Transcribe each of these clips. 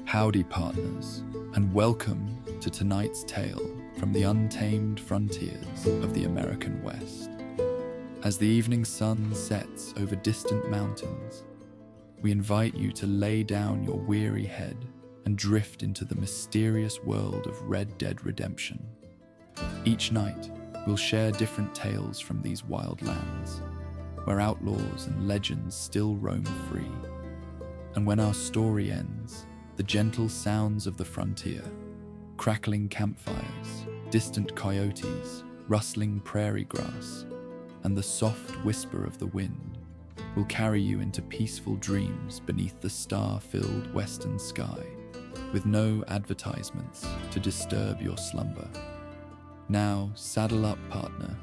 Howdy, partners, and welcome to tonight's tale from the untamed frontiers of the American West. As the evening sun sets over distant mountains, we invite you to lay down your weary head and drift into the mysterious world of Red Dead Redemption. Each night, we'll share different tales from these wild lands, where outlaws and legends still roam free. And when our story ends, the gentle sounds of the frontier, crackling campfires, distant coyotes, rustling prairie grass, and the soft whisper of the wind will carry you into peaceful dreams beneath the star-filled western sky, with no advertisements to disturb your slumber. Now, saddle up, partner,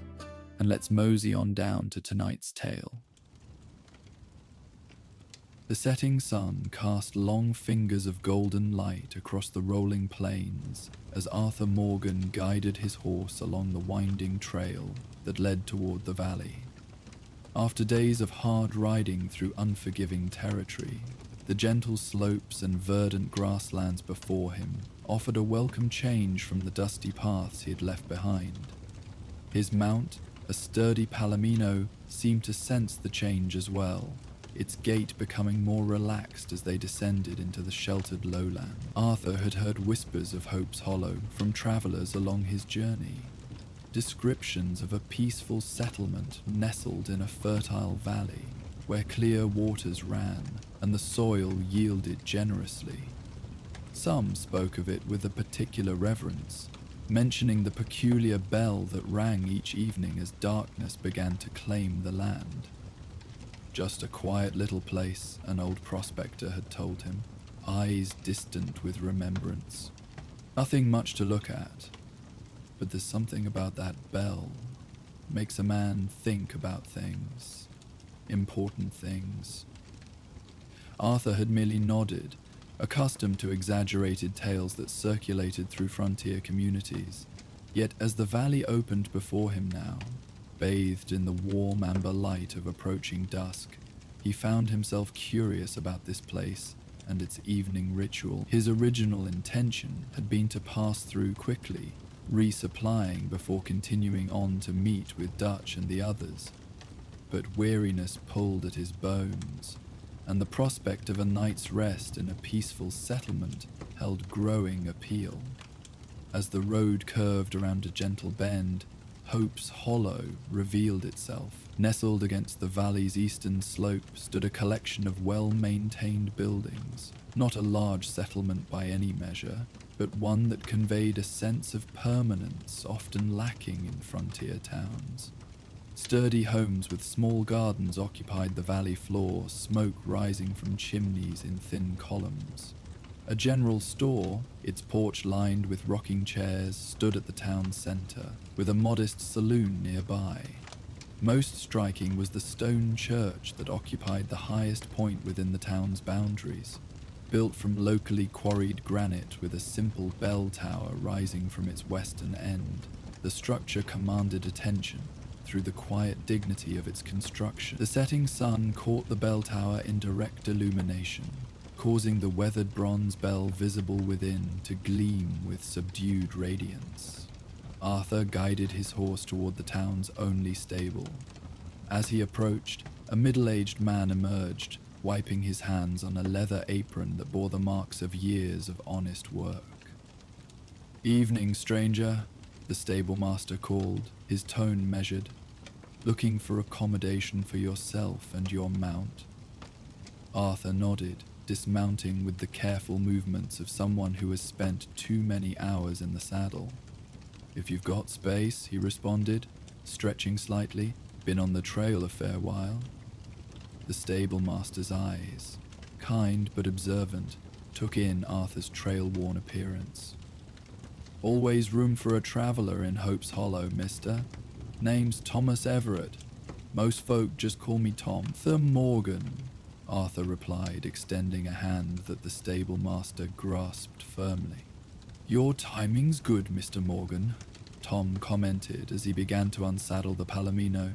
and let's mosey on down to tonight's tale. The setting sun cast long fingers of golden light across the rolling plains as Arthur Morgan guided his horse along the winding trail that led toward the valley. After days of hard riding through unforgiving territory, the gentle slopes and verdant grasslands before him offered a welcome change from the dusty paths he had left behind. His mount, a sturdy Palomino, seemed to sense the change as well, its gait becoming more relaxed as they descended into the sheltered lowland. Arthur had heard whispers of Hope's Hollow from travelers along his journey, descriptions of a peaceful settlement nestled in a fertile valley where clear waters ran and the soil yielded generously. Some spoke of it with a particular reverence, mentioning the peculiar bell that rang each evening as darkness began to claim the land. Just a quiet little place, an old prospector had told him, eyes distant with remembrance. Nothing much to look at, but there's something about that bell. Makes a man think about things, important things. Arthur had merely nodded, accustomed to exaggerated tales that circulated through frontier communities. Yet as the valley opened before him now, bathed in the warm amber light of approaching dusk, he found himself curious about this place and its evening ritual. His original intention had been to pass through quickly, resupplying before continuing on to meet with Dutch and the others. But weariness pulled at his bones, and the prospect of a night's rest in a peaceful settlement held growing appeal. As the road curved around a gentle bend, Hope's Hollow revealed itself. Nestled against the valley's eastern slope stood a collection of well-maintained buildings, not a large settlement by any measure, but one that conveyed a sense of permanence often lacking in frontier towns. Sturdy homes with small gardens occupied the valley floor, smoke rising from chimneys in thin columns. A general store, its porch lined with rocking chairs, stood at the town centre, with a modest saloon nearby. Most striking was the stone church that occupied the highest point within the town's boundaries, built from locally quarried granite with a simple bell tower rising from its western end. The structure commanded attention through the quiet dignity of its construction. The setting sun caught the bell tower in direct illumination, causing the weathered bronze bell visible within to gleam with subdued radiance. Arthur guided his horse toward the town's only stable. As he approached, a middle-aged man emerged, wiping his hands on a leather apron that bore the marks of years of honest work. "Evening, stranger," the stable master called, his tone measured. "Looking for accommodation for yourself and your mount?" Arthur nodded, dismounting with the careful movements of someone who has spent too many hours in the saddle. "If you've got space," he responded, stretching slightly. "Been on the trail a fair while." The stable master's eyes, kind but observant, took in Arthur's trail-worn appearance. "Always room for a traveller in Hope's Hollow, mister. Name's Thomas Everett. Most folk just call me Tom." "The Morgan," Arthur replied, extending a hand that the stable master grasped firmly. "Your timing's good, Mr. Morgan," Tom commented as he began to unsaddle the Palomino.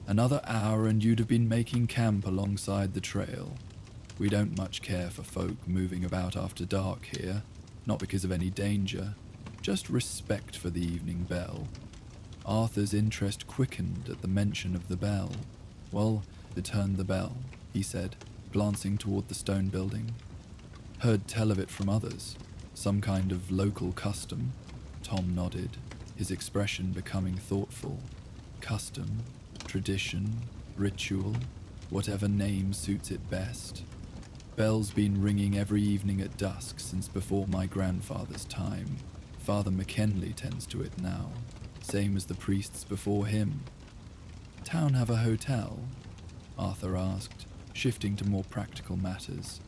"Another hour and you'd have been making camp alongside the trail. We don't much care for folk moving about after dark here, not because of any danger, just respect for the evening bell. Arthur's interest quickened at the mention of the bell. Well, return the bell, he said, glancing toward the stone building. Heard tell of it from others. Some kind of local custom? Tom nodded, his expression becoming thoughtful. Custom, tradition, ritual, whatever name suits it best. Bell's been ringing every evening at dusk since before my grandfather's time. Father McKinley tends to it now, same as the priests before him. Town have a hotel? Arthur asked, shifting to more practical matters.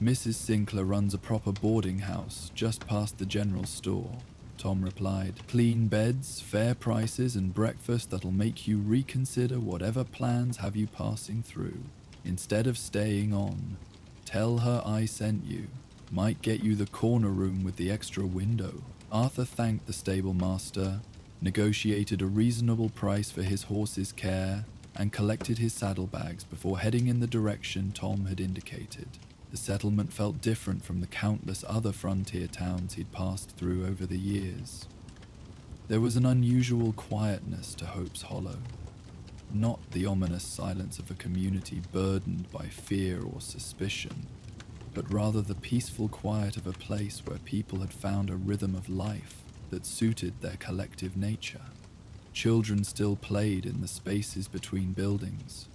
Mrs. Sinclair runs a proper boarding house just past the general store, Tom replied. Clean beds, fair prices, and breakfast that'll make you reconsider whatever plans have you passing through. Instead of staying on, tell her I sent you. Might get you the corner room with the extra window. Arthur thanked the stable master, negotiated a reasonable price for his horse's care, and collected his saddlebags before heading in the direction Tom had indicated. The settlement felt different from the countless other frontier towns he'd passed through over the years. There was an unusual quietness to Hope's Hollow, not the ominous silence of a community burdened by fear or suspicion, but rather the peaceful quiet of a place where people had found a rhythm of life that suited their collective nature. Children still played in the spaces between buildings,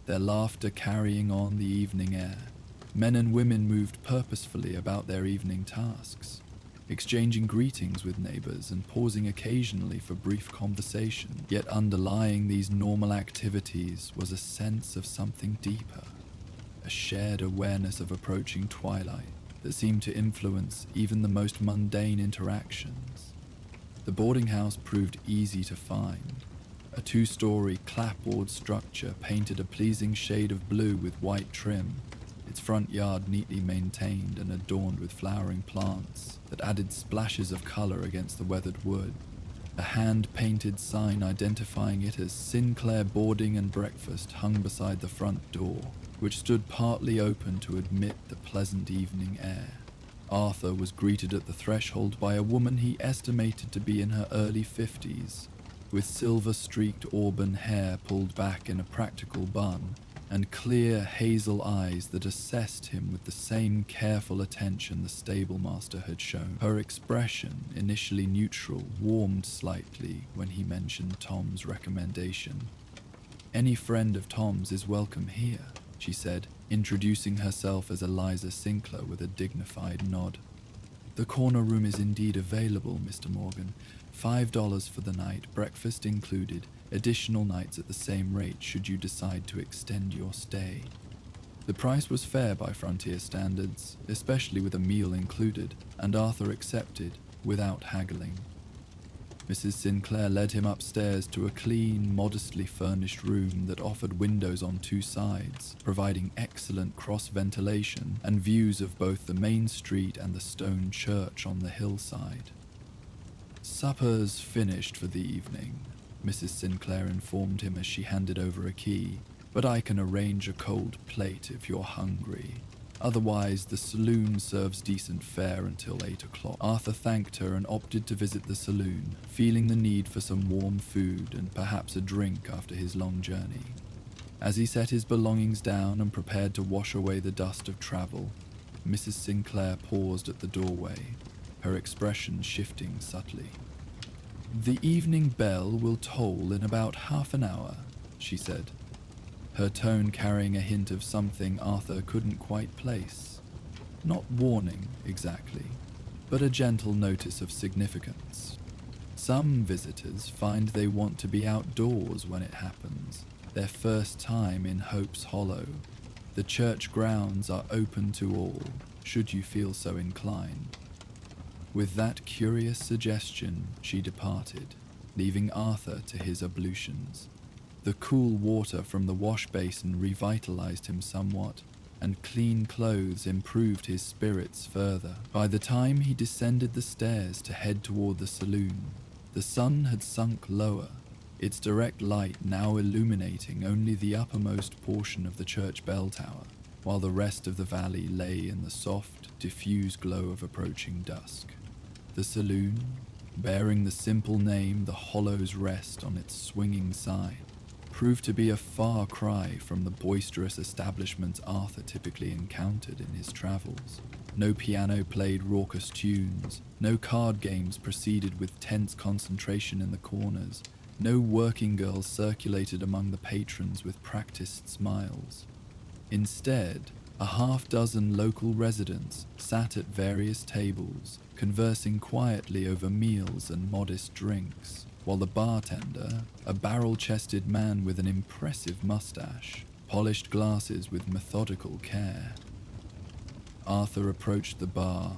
their laughter carrying on the evening air. Men and women moved purposefully about their evening tasks, exchanging greetings with neighbors and pausing occasionally for brief conversation. Yet underlying these normal activities was a sense of something deeper, a shared awareness of approaching twilight that seemed to influence even the most mundane interactions. The boarding house proved easy to find. A 2-story clapboard structure painted a pleasing shade of blue with white trim, its front yard neatly maintained and adorned with flowering plants that added splashes of color against the weathered wood. A hand-painted sign identifying it as Sinclair Boarding and Breakfast hung beside the front door, which stood partly open to admit the pleasant evening air. Arthur was greeted at the threshold by a woman he estimated to be in her early 50s, with silver-streaked auburn hair pulled back in a practical bun, and clear hazel eyes that assessed him with the same careful attention the stablemaster had shown. Her expression, initially neutral, warmed slightly when he mentioned Tom's recommendation. Any friend of Tom's is welcome here, she said, introducing herself as Eliza Sinclair with a dignified nod. The corner room is indeed available, Mr. Morgan. $5 for the night, breakfast included, additional nights at the same rate should you decide to extend your stay. The price was fair by frontier standards, especially with a meal included, and Arthur accepted without haggling. Mrs. Sinclair led him upstairs to a clean, modestly furnished room that offered windows on 2 sides, providing excellent cross-ventilation and views of both the main street and the stone church on the hillside. Supper's finished for the evening, Mrs. Sinclair informed him as she handed over a key, but I can arrange a cold plate if you're hungry. Otherwise, the saloon serves decent fare until 8 o'clock. Arthur thanked her and opted to visit the saloon, feeling the need for some warm food and perhaps a drink after his long journey. As he set his belongings down and prepared to wash away the dust of travel, Mrs. Sinclair paused at the doorway, her expression shifting subtly. The evening bell will toll in about half an hour, she said, her tone carrying a hint of something Arthur couldn't quite place. Not warning, exactly, but a gentle notice of significance. Some visitors find they want to be outdoors when it happens, their first time in Hope's Hollow. The church grounds are open to all, should you feel so inclined. With that curious suggestion, she departed, leaving Arthur to his ablutions. The cool water from the wash basin revitalized him somewhat, and clean clothes improved his spirits further. By the time he descended the stairs to head toward the saloon, the sun had sunk lower, its direct light now illuminating only the uppermost portion of the church bell tower. while the rest of the valley lay in the soft, diffuse glow of approaching dusk. The saloon, bearing the simple name The Hollow's Rest on its swinging sign, proved to be a far cry from the boisterous establishments Arthur typically encountered in his travels. No piano played raucous tunes, no card games proceeded with tense concentration in the corners, no working girls circulated among the patrons with practiced smiles. Instead, a half-dozen local residents sat at various tables, conversing quietly over meals and modest drinks, while the bartender, a barrel-chested man with an impressive mustache, polished glasses with methodical care. Arthur approached the bar,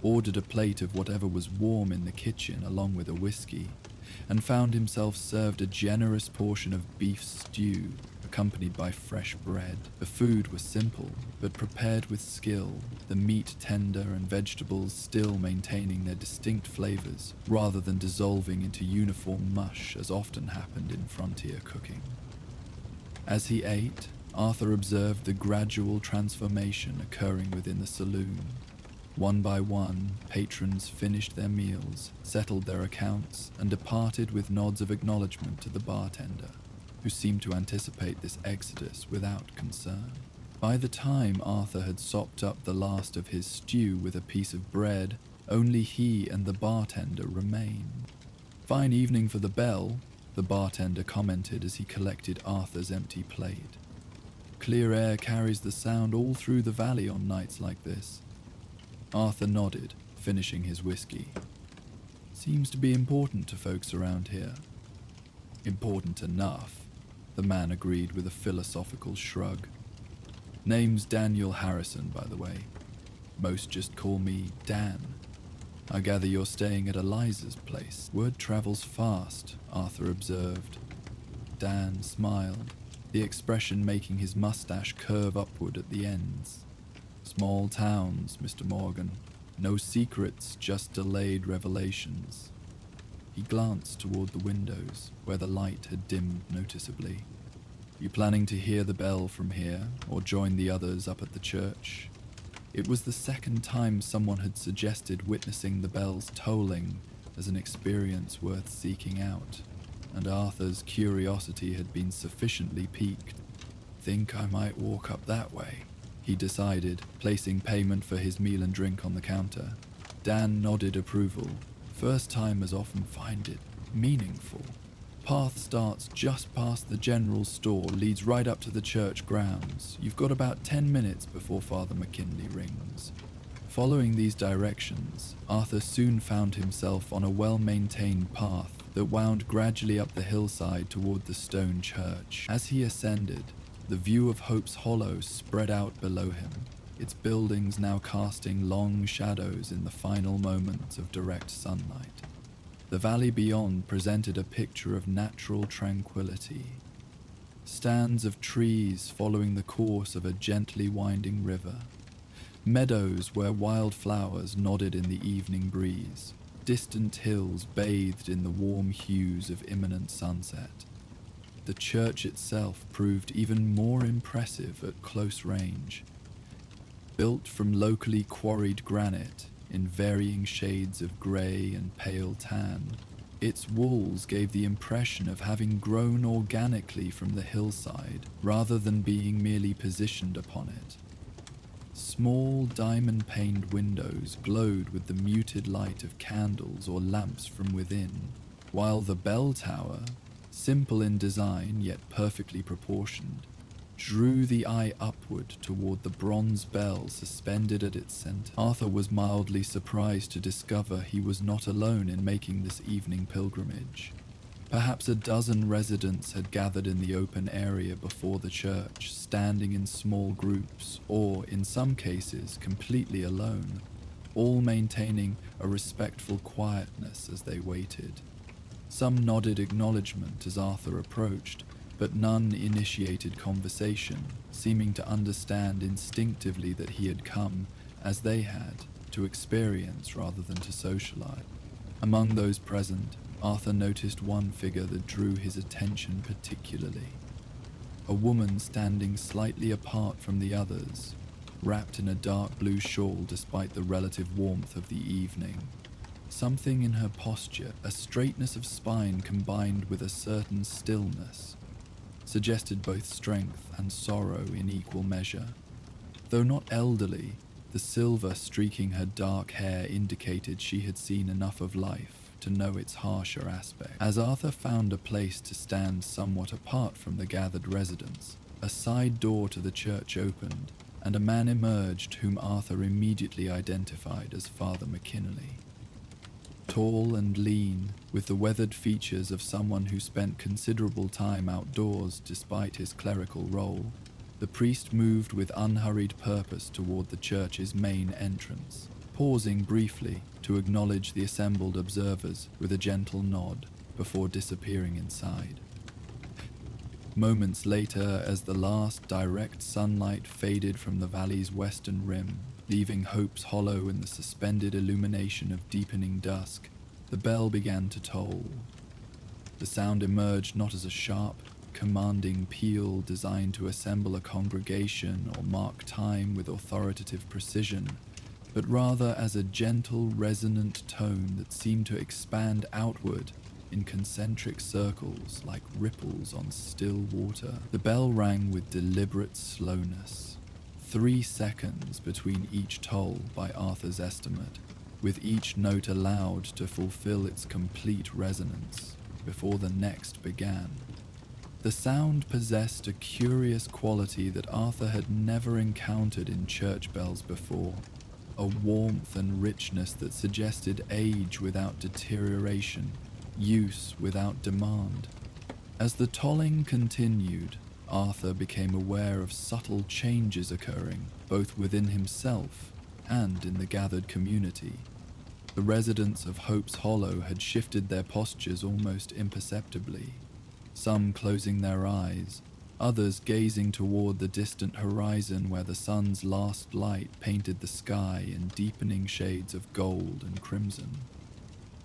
ordered a plate of whatever was warm in the kitchen along with a whiskey, and found himself served a generous portion of beef stew accompanied by fresh bread. The food was simple, but prepared with skill, the meat tender and vegetables still maintaining their distinct flavors rather than dissolving into uniform mush as often happened in frontier cooking. As he ate, Arthur observed the gradual transformation occurring within the saloon. One by one, patrons finished their meals, settled their accounts, and departed with nods of acknowledgement to the bartender, who seemed to anticipate this exodus without concern. By the time Arthur had sopped up the last of his stew with a piece of bread, only he and the bartender remained. "Fine evening for the bell," the bartender commented as he collected Arthur's empty plate. "Clear air carries the sound all through the valley on nights like this." Arthur nodded, finishing his whiskey. "Seems to be important to folks around here." "Important enough," the man agreed with a philosophical shrug. "Name's Daniel Harrison, by the way. Most just call me Dan. I gather you're staying at Eliza's place." "Word travels fast," Arthur observed. Dan smiled, the expression making his mustache curve upward at the ends. "Small towns, Mr. Morgan. No secrets, just delayed revelations." He glanced toward the windows, where the light had dimmed noticeably. "You planning to hear the bell from here, or join the others up at the church?" It was the second time someone had suggested witnessing the bells tolling as an experience worth seeking out, and Arthur's curiosity had been sufficiently piqued. "Think I might walk up that way," he decided, placing payment for his meal and drink on the counter. Dan nodded approval. "First-timers often find it meaningful. Path starts just past the general store, leads right up to the church grounds. You've got about 10 minutes before Father McKinley rings." Following these directions, Arthur soon found himself on a well-maintained path that wound gradually up the hillside toward the stone church. As he ascended, the view of Hope's Hollow spread out below him, its buildings now casting long shadows in the final moments of direct sunlight. The valley beyond presented a picture of natural tranquility. Stands of trees following the course of a gently winding river. Meadows where wildflowers nodded in the evening breeze. Distant hills bathed in the warm hues of imminent sunset. The church itself proved even more impressive at close range. Built from locally quarried granite in varying shades of grey and pale tan, its walls gave the impression of having grown organically from the hillside rather than being merely positioned upon it. Small diamond-paned windows glowed with the muted light of candles or lamps from within, while the bell tower, simple in design yet perfectly proportioned, drew the eye upward toward the bronze bell suspended at its center. Arthur was mildly surprised to discover he was not alone in making this evening pilgrimage. Perhaps a dozen residents had gathered in the open area before the church, standing in small groups, or, in some cases, completely alone, all maintaining a respectful quietness as they waited. Some nodded acknowledgement as Arthur approached, but none initiated conversation, seeming to understand instinctively that he had come, as they had, to experience rather than to socialize. Among those present, Arthur noticed one figure that drew his attention particularly. a woman standing slightly apart from the others, wrapped in a dark blue shawl despite the relative warmth of the evening. Something in her posture, a straightness of spine combined with a certain stillness, suggested both strength and sorrow in equal measure. Though not elderly, the silver streaking her dark hair indicated she had seen enough of life to know its harsher aspect. As Arthur found a place to stand somewhat apart from the gathered residents, a side door to the church opened, and a man emerged whom Arthur immediately identified as Father McKinley. Tall and lean, with the weathered features of someone who spent considerable time outdoors despite his clerical role, the priest moved with unhurried purpose toward the church's main entrance, pausing briefly to acknowledge the assembled observers with a gentle nod before disappearing inside. Moments later, as the last direct sunlight faded from the valley's western rim, leaving Hope's Hollow in the suspended illumination of deepening dusk, the bell began to toll. The sound emerged not as a sharp, commanding peal designed to assemble a congregation or mark time with authoritative precision, but rather as a gentle, resonant tone that seemed to expand outward in concentric circles like ripples on still water. The bell rang with deliberate slowness, 3 seconds between each toll by Arthur's estimate, with each note allowed to fulfill its complete resonance before the next began. The sound possessed a curious quality that Arthur had never encountered in church bells before, a warmth and richness that suggested age without deterioration, use without demand. As the tolling continued, Arthur became aware of subtle changes occurring both within himself and in the gathered community. The residents of Hope's Hollow had shifted their postures almost imperceptibly, some closing their eyes, others gazing toward the distant horizon where the sun's last light painted the sky in deepening shades of gold and crimson.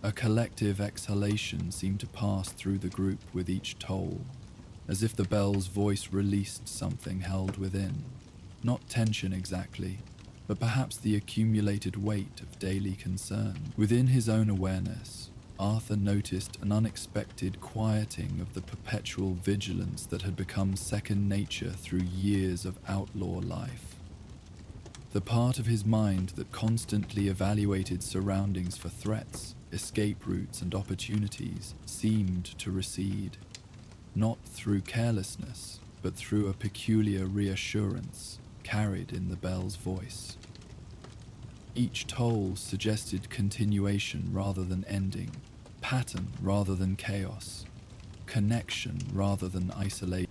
A collective exhalation seemed to pass through the group with each toll, as if the bell's voice released something held within. Not tension exactly, but perhaps the accumulated weight of daily concern. Within his own awareness, Arthur noticed an unexpected quieting of the perpetual vigilance that had become second nature through years of outlaw life. The part of his mind that constantly evaluated surroundings for threats, escape routes, and opportunities seemed to recede, not through carelessness, but through a peculiar reassurance carried in the bell's voice. Each toll suggested continuation rather than ending, pattern rather than chaos, connection rather than isolation.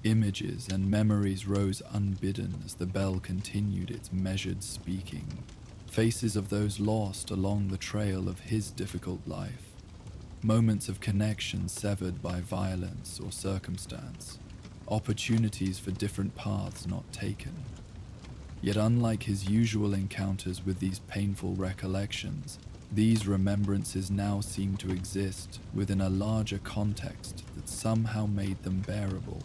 Images and memories rose unbidden as the bell continued its measured speaking. Faces of those lost along the trail of his difficult life. Moments of connection severed by violence or circumstance. Opportunities for different paths not taken. Yet unlike his usual encounters with these painful recollections, these remembrances now seemed to exist within a larger context that somehow made them bearable.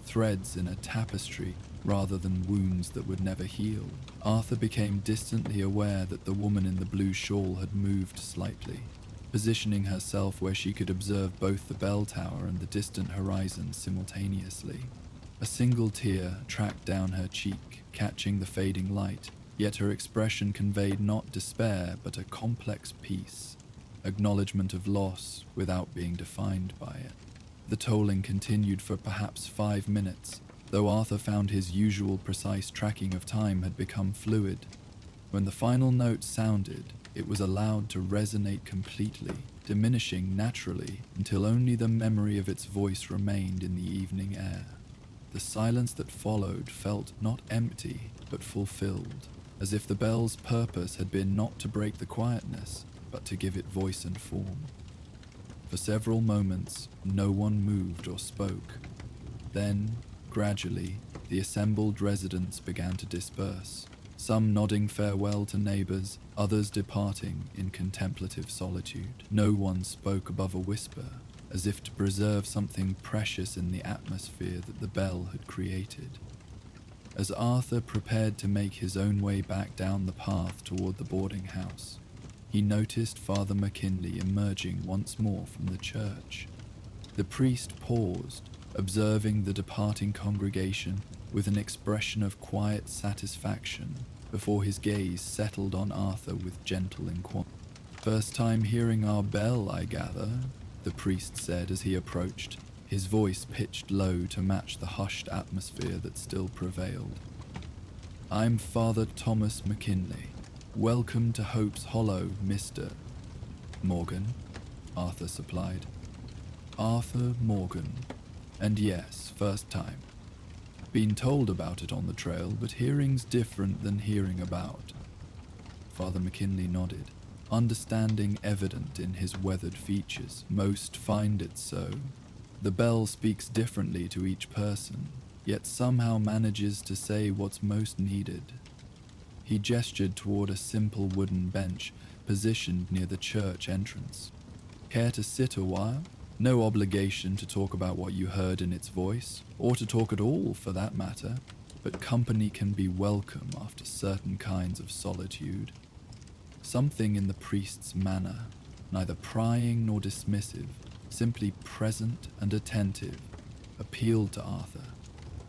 Threads in a tapestry rather than wounds that would never heal. Arthur became distantly aware that the woman in the blue shawl had moved slightly, positioning herself where she could observe both the bell tower and the distant horizon simultaneously. A single tear tracked down her cheek, catching the fading light, yet her expression conveyed not despair but a complex peace, acknowledgement of loss without being defined by it. The tolling continued for perhaps 5 minutes, though Arthur found his usual precise tracking of time had become fluid. When the final note sounded, it was allowed to resonate completely, diminishing naturally until only the memory of its voice remained in the evening air. The silence that followed felt not empty, but fulfilled, as if the bell's purpose had been not to break the quietness, but to give it voice and form. For several moments, no one moved or spoke. Then, gradually, the assembled residents began to disperse, some nodding farewell to neighbors, others departing in contemplative solitude. No one spoke above a whisper, as if to preserve something precious in the atmosphere that the bell had created. As Arthur prepared to make his own way back down the path toward the boarding house, he noticed Father McKinley emerging once more from the church. The priest paused, observing the departing congregation with an expression of quiet satisfaction before his gaze settled on Arthur with gentle inquiry. "First time hearing our bell, I gather," the priest said as he approached, his voice pitched low to match the hushed atmosphere that still prevailed. "I'm Father Thomas McKinley. Welcome to Hope's Hollow, Mr. Morgan," Arthur supplied. "Arthur Morgan. And yes, first time. Been told about it on the trail, but hearing's different than hearing about." Father McKinley nodded, understanding evident in his weathered features. "Most find it so. The bell speaks differently to each person, yet somehow manages to say what's most needed." He gestured toward a simple wooden bench positioned near the church entrance. "Care to sit a while? No obligation to talk about what you heard in its voice, or to talk at all for that matter, but company can be welcome after certain kinds of solitude." Something in the priest's manner, neither prying nor dismissive, simply present and attentive, appealed to Arthur,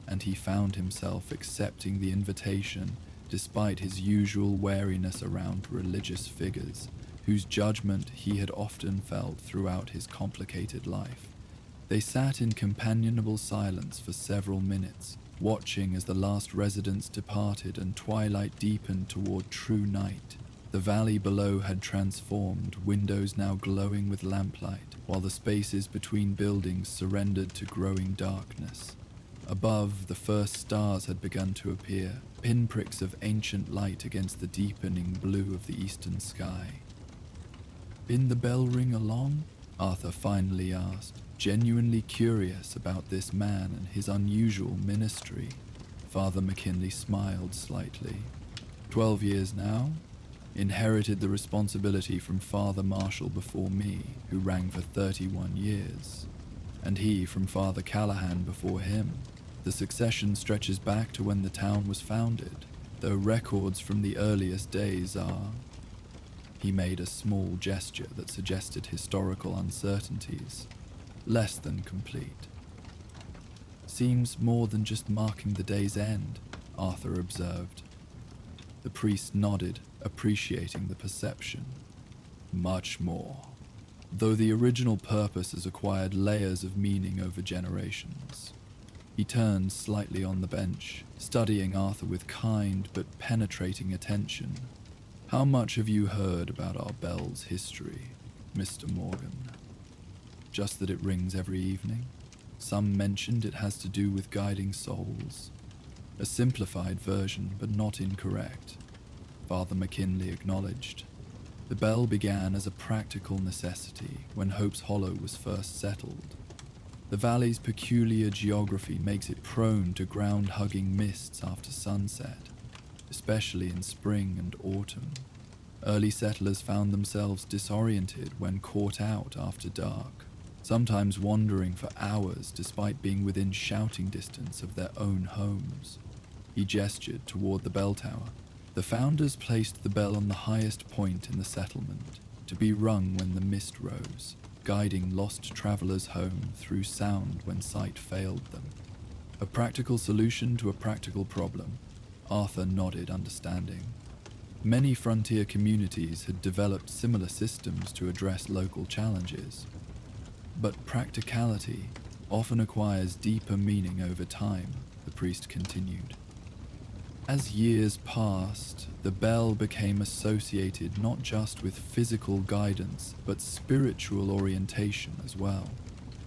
and he found himself accepting the invitation despite his usual wariness around religious figures, whose judgment he had often felt throughout his complicated life. They sat in companionable silence for several minutes, watching as the last residents departed and twilight deepened toward true night. The valley below had transformed, windows now glowing with lamplight, while the spaces between buildings surrendered to growing darkness. Above, the first stars had begun to appear, pinpricks of ancient light against the deepening blue of the eastern sky. "Been the bell ring along?" Arthur finally asked, genuinely curious about this man and his unusual ministry. Father McKinley smiled slightly. 12 years now. Inherited the responsibility from Father Marshall before me, who rang for 31 years. And he from Father Callahan before him. The succession stretches back to when the town was founded, though records from the earliest days are..." He made a small gesture that suggested historical uncertainties, less than complete. "Seems more than just marking the day's end," Arthur observed. The priest nodded, appreciating the perception. "Much more, though the original purpose has acquired layers of meaning over generations." He turned slightly on the bench, studying Arthur with kind but penetrating attention. "How much have you heard about our bell's history, Mr. Morgan?" "Just that it rings every evening. Some mentioned it has to do with guiding souls. A simplified version, but not incorrect," Father McKinley acknowledged. "The bell began as a practical necessity when Hope's Hollow was first settled. The valley's peculiar geography makes it prone to ground-hugging mists after sunset, especially in spring and autumn. Early settlers found themselves disoriented when caught out after dark, sometimes wandering for hours despite being within shouting distance of their own homes." He gestured toward the bell tower. "The founders placed the bell on the highest point in the settlement, to be rung when the mist rose, guiding lost travelers home through sound when sight failed them. A practical solution to a practical problem." Arthur nodded, understanding. Many frontier communities had developed similar systems to address local challenges. But practicality often acquires deeper meaning over time, the priest continued. As years passed, the bell became associated not just with physical guidance, but spiritual orientation as well.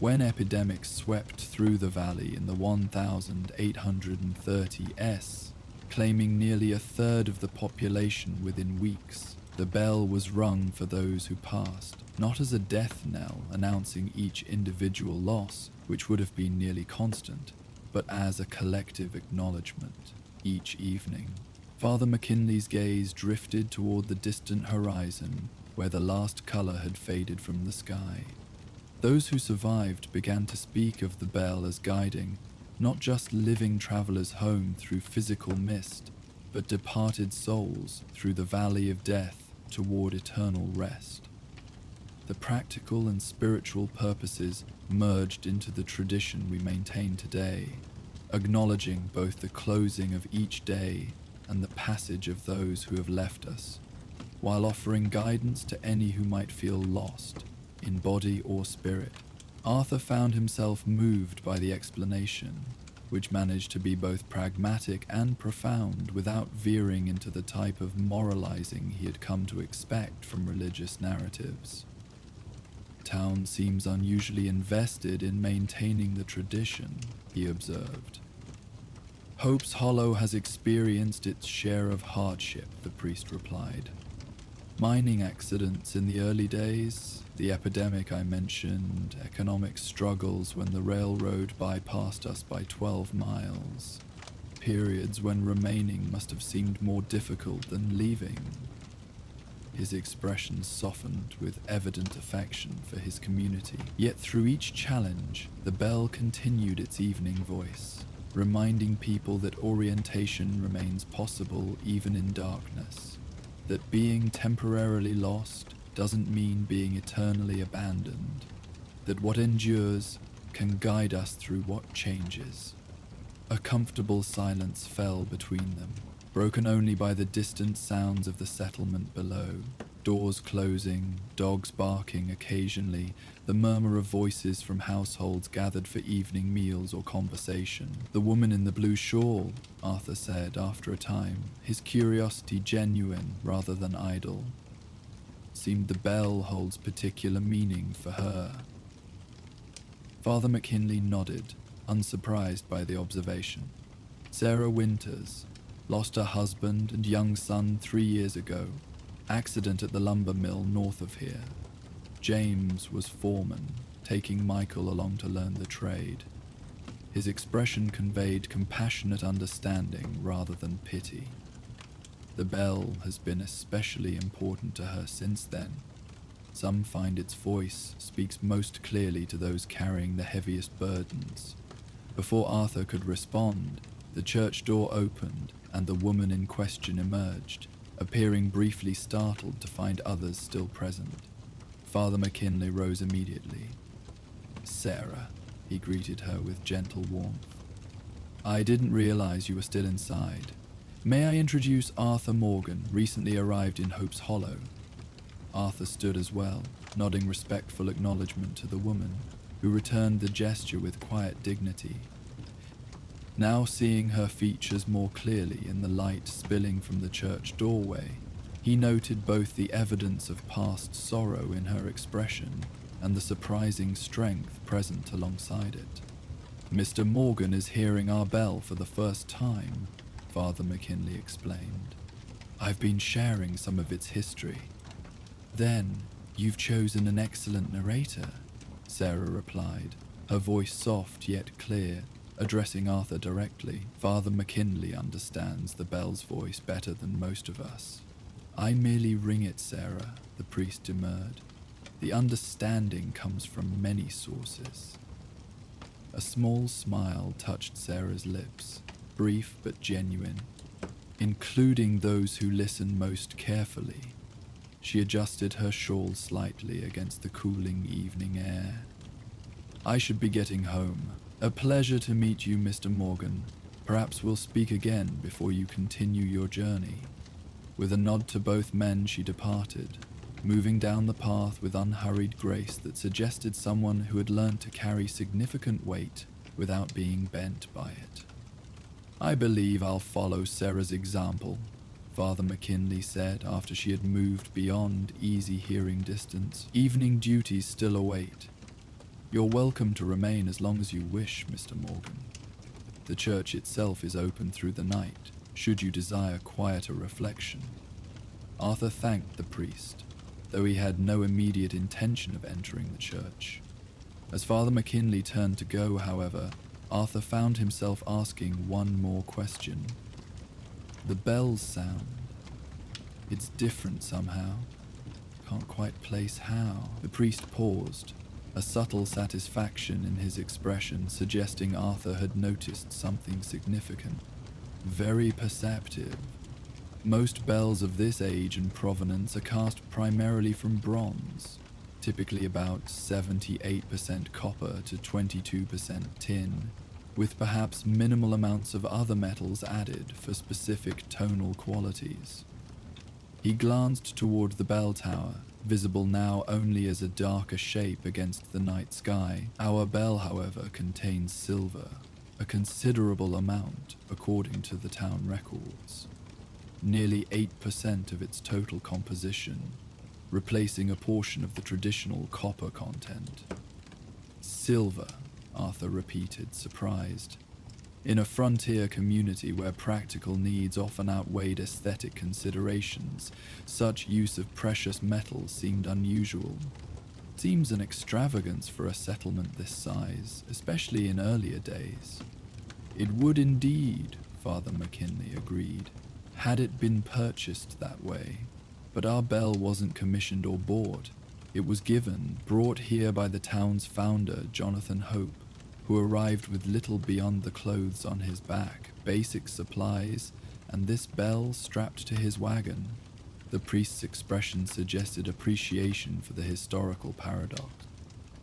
When epidemics swept through the valley in the 1830s, claiming nearly a third of the population within weeks, the bell was rung for those who passed, not as a death knell announcing each individual loss, which would have been nearly constant, but as a collective acknowledgement. Each evening, Father McKinley's gaze drifted toward the distant horizon where the last color had faded from the sky. Those who survived began to speak of the bell as guiding not just living travelers home through physical mist, but departed souls through the valley of death toward eternal rest. The practical and spiritual purposes merged into the tradition we maintain today, acknowledging both the closing of each day and the passage of those who have left us, while offering guidance to any who might feel lost, in body or spirit. Arthur found himself moved by the explanation, which managed to be both pragmatic and profound without veering into the type of moralizing he had come to expect from religious narratives. Town seems unusually invested in maintaining the tradition, he observed. Hope's Hollow has experienced its share of hardship, the priest replied. Mining accidents in the early days, the epidemic I mentioned, economic struggles when the railroad bypassed us by 12 miles, periods when remaining must have seemed more difficult than leaving. His expression softened with evident affection for his community. Yet through each challenge, the bell continued its evening voice, reminding people that orientation remains possible even in darkness, that being temporarily lost doesn't mean being eternally abandoned, that what endures can guide us through what changes. A comfortable silence fell between them, broken only by the distant sounds of the settlement below, doors closing, dogs barking occasionally, the murmur of voices from households gathered for evening meals or conversation. The woman in the blue shawl, Arthur said after a time, his curiosity genuine rather than idle. Seemed the bell holds particular meaning for her. Father McKinley nodded, unsurprised by the observation. Sarah Winters lost her husband and young son 3 years ago. Accident at the lumber mill north of here. James was foreman, taking Michael along to learn the trade. His expression conveyed compassionate understanding rather than pity. The bell has been especially important to her since then. Some find its voice speaks most clearly to those carrying the heaviest burdens. Before Arthur could respond, the church door opened and the woman in question emerged, appearing briefly startled to find others still present. Father McKinley rose immediately. "Sarah," he greeted her with gentle warmth. "I didn't realize you were still inside. May I introduce Arthur Morgan, recently arrived in Hope's Hollow?" Arthur stood as well, nodding respectful acknowledgement to the woman, who returned the gesture with quiet dignity. Now seeing her features more clearly in the light spilling from the church doorway, he noted both the evidence of past sorrow in her expression and the surprising strength present alongside it. "Mr. Morgan is hearing our bell for the first time," Father McKinley explained. "I've been sharing some of its history." "Then, you've chosen an excellent narrator," Sarah replied, her voice soft yet clear, addressing Arthur directly. "Father McKinley understands the bell's voice better than most of us." "I merely ring it, Sarah," the priest demurred. "The understanding comes from many sources." A small smile touched Sarah's lips, brief but genuine. "Including those who listen most carefully." She adjusted her shawl slightly against the cooling evening air. "I should be getting home. A pleasure to meet you, Mr. Morgan. Perhaps we'll speak again before you continue your journey." With a nod to both men, she departed, moving down the path with unhurried grace that suggested someone who had learned to carry significant weight without being bent by it. "I believe I'll follow Sarah's example," Father McKinley said after she had moved beyond easy hearing distance. "Evening duties still await. You're welcome to remain as long as you wish, Mr. Morgan. The church itself is open through the night, should you desire quieter reflection." Arthur thanked the priest, though he had no immediate intention of entering the church. As Father McKinley turned to go, however, Arthur found himself asking one more question. "The bell's sound. It's different somehow. Can't quite place how." The priest paused, a subtle satisfaction in his expression suggesting Arthur had noticed something significant. Very perceptive. Most bells of this age and provenance are cast primarily from bronze, typically about 78% copper to 22% tin, with perhaps minimal amounts of other metals added for specific tonal qualities. He glanced toward the bell tower, visible now only as a darker shape against the night sky. Our bell, however, contains silver, a considerable amount according to the town records. Nearly 8% of its total composition, replacing a portion of the traditional copper content. Silver, Arthur repeated, surprised. In a frontier community where practical needs often outweighed aesthetic considerations, such use of precious metals seemed unusual. Seems an extravagance for a settlement this size, especially in earlier days. It would indeed, Father McKinley agreed, had it been purchased that way. But our bell wasn't commissioned or bought. It was given, brought here by the town's founder, Jonathan Hope, who arrived with little beyond the clothes on his back, basic supplies, and this bell strapped to his wagon. The priest's expression suggested appreciation for the historical paradox.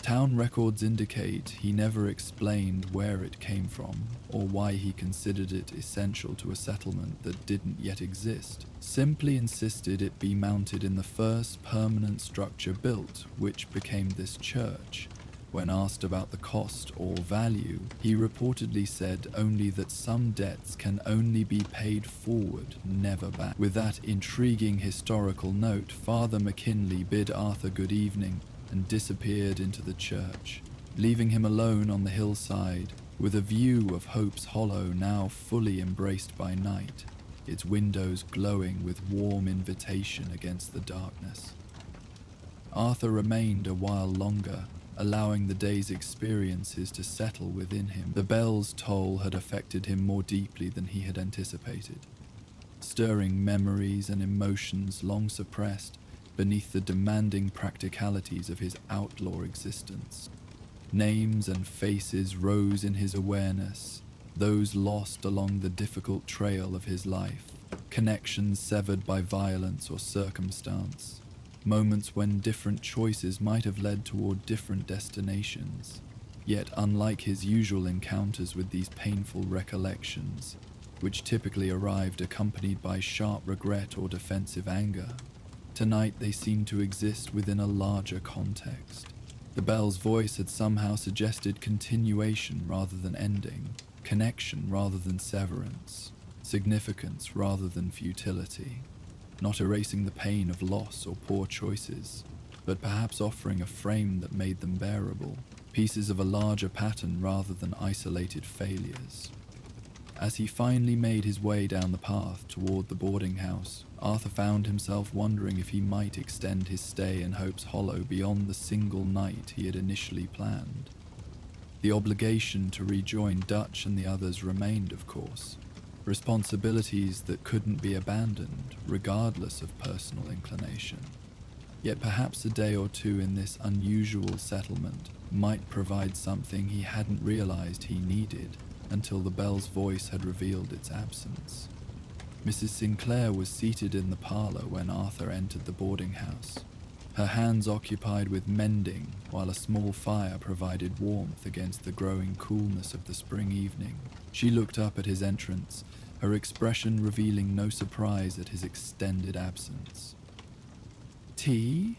Town records indicate he never explained where it came from or why he considered it essential to a settlement that didn't yet exist. Simply insisted it be mounted in the first permanent structure built, which became this church. When asked about the cost or value, he reportedly said only that some debts can only be paid forward, never back. With that intriguing historical note, Father McKinley bid Arthur good evening and disappeared into the church, leaving him alone on the hillside with a view of Hope's Hollow now fully embraced by night, its windows glowing with warm invitation against the darkness. Arthur remained a while longer, allowing the day's experiences to settle within him. The bell's toll had affected him more deeply than he had anticipated, stirring memories and emotions long suppressed beneath the demanding practicalities of his outlaw existence. Names and faces rose in his awareness, those lost along the difficult trail of his life, connections severed by violence or circumstance, moments when different choices might have led toward different destinations. Yet unlike his usual encounters with these painful recollections, which typically arrived accompanied by sharp regret or defensive anger, tonight they seemed to exist within a larger context. The bell's voice had somehow suggested continuation rather than ending, connection rather than severance, significance rather than futility, not erasing the pain of loss or poor choices, but perhaps offering a frame that made them bearable, pieces of a larger pattern rather than isolated failures. As he finally made his way down the path toward the boarding house, Arthur found himself wondering if he might extend his stay in Hope's Hollow beyond the single night he had initially planned. The obligation to rejoin Dutch and the others remained, of course, responsibilities that couldn't be abandoned, regardless of personal inclination. Yet perhaps a day or two in this unusual settlement might provide something he hadn't realized he needed until the bell's voice had revealed its absence. Mrs. Sinclair was seated in the parlor when Arthur entered the boarding house, her hands occupied with mending while a small fire provided warmth against the growing coolness of the spring evening. She looked up at his entrance, her expression revealing no surprise at his extended absence. "Tea?"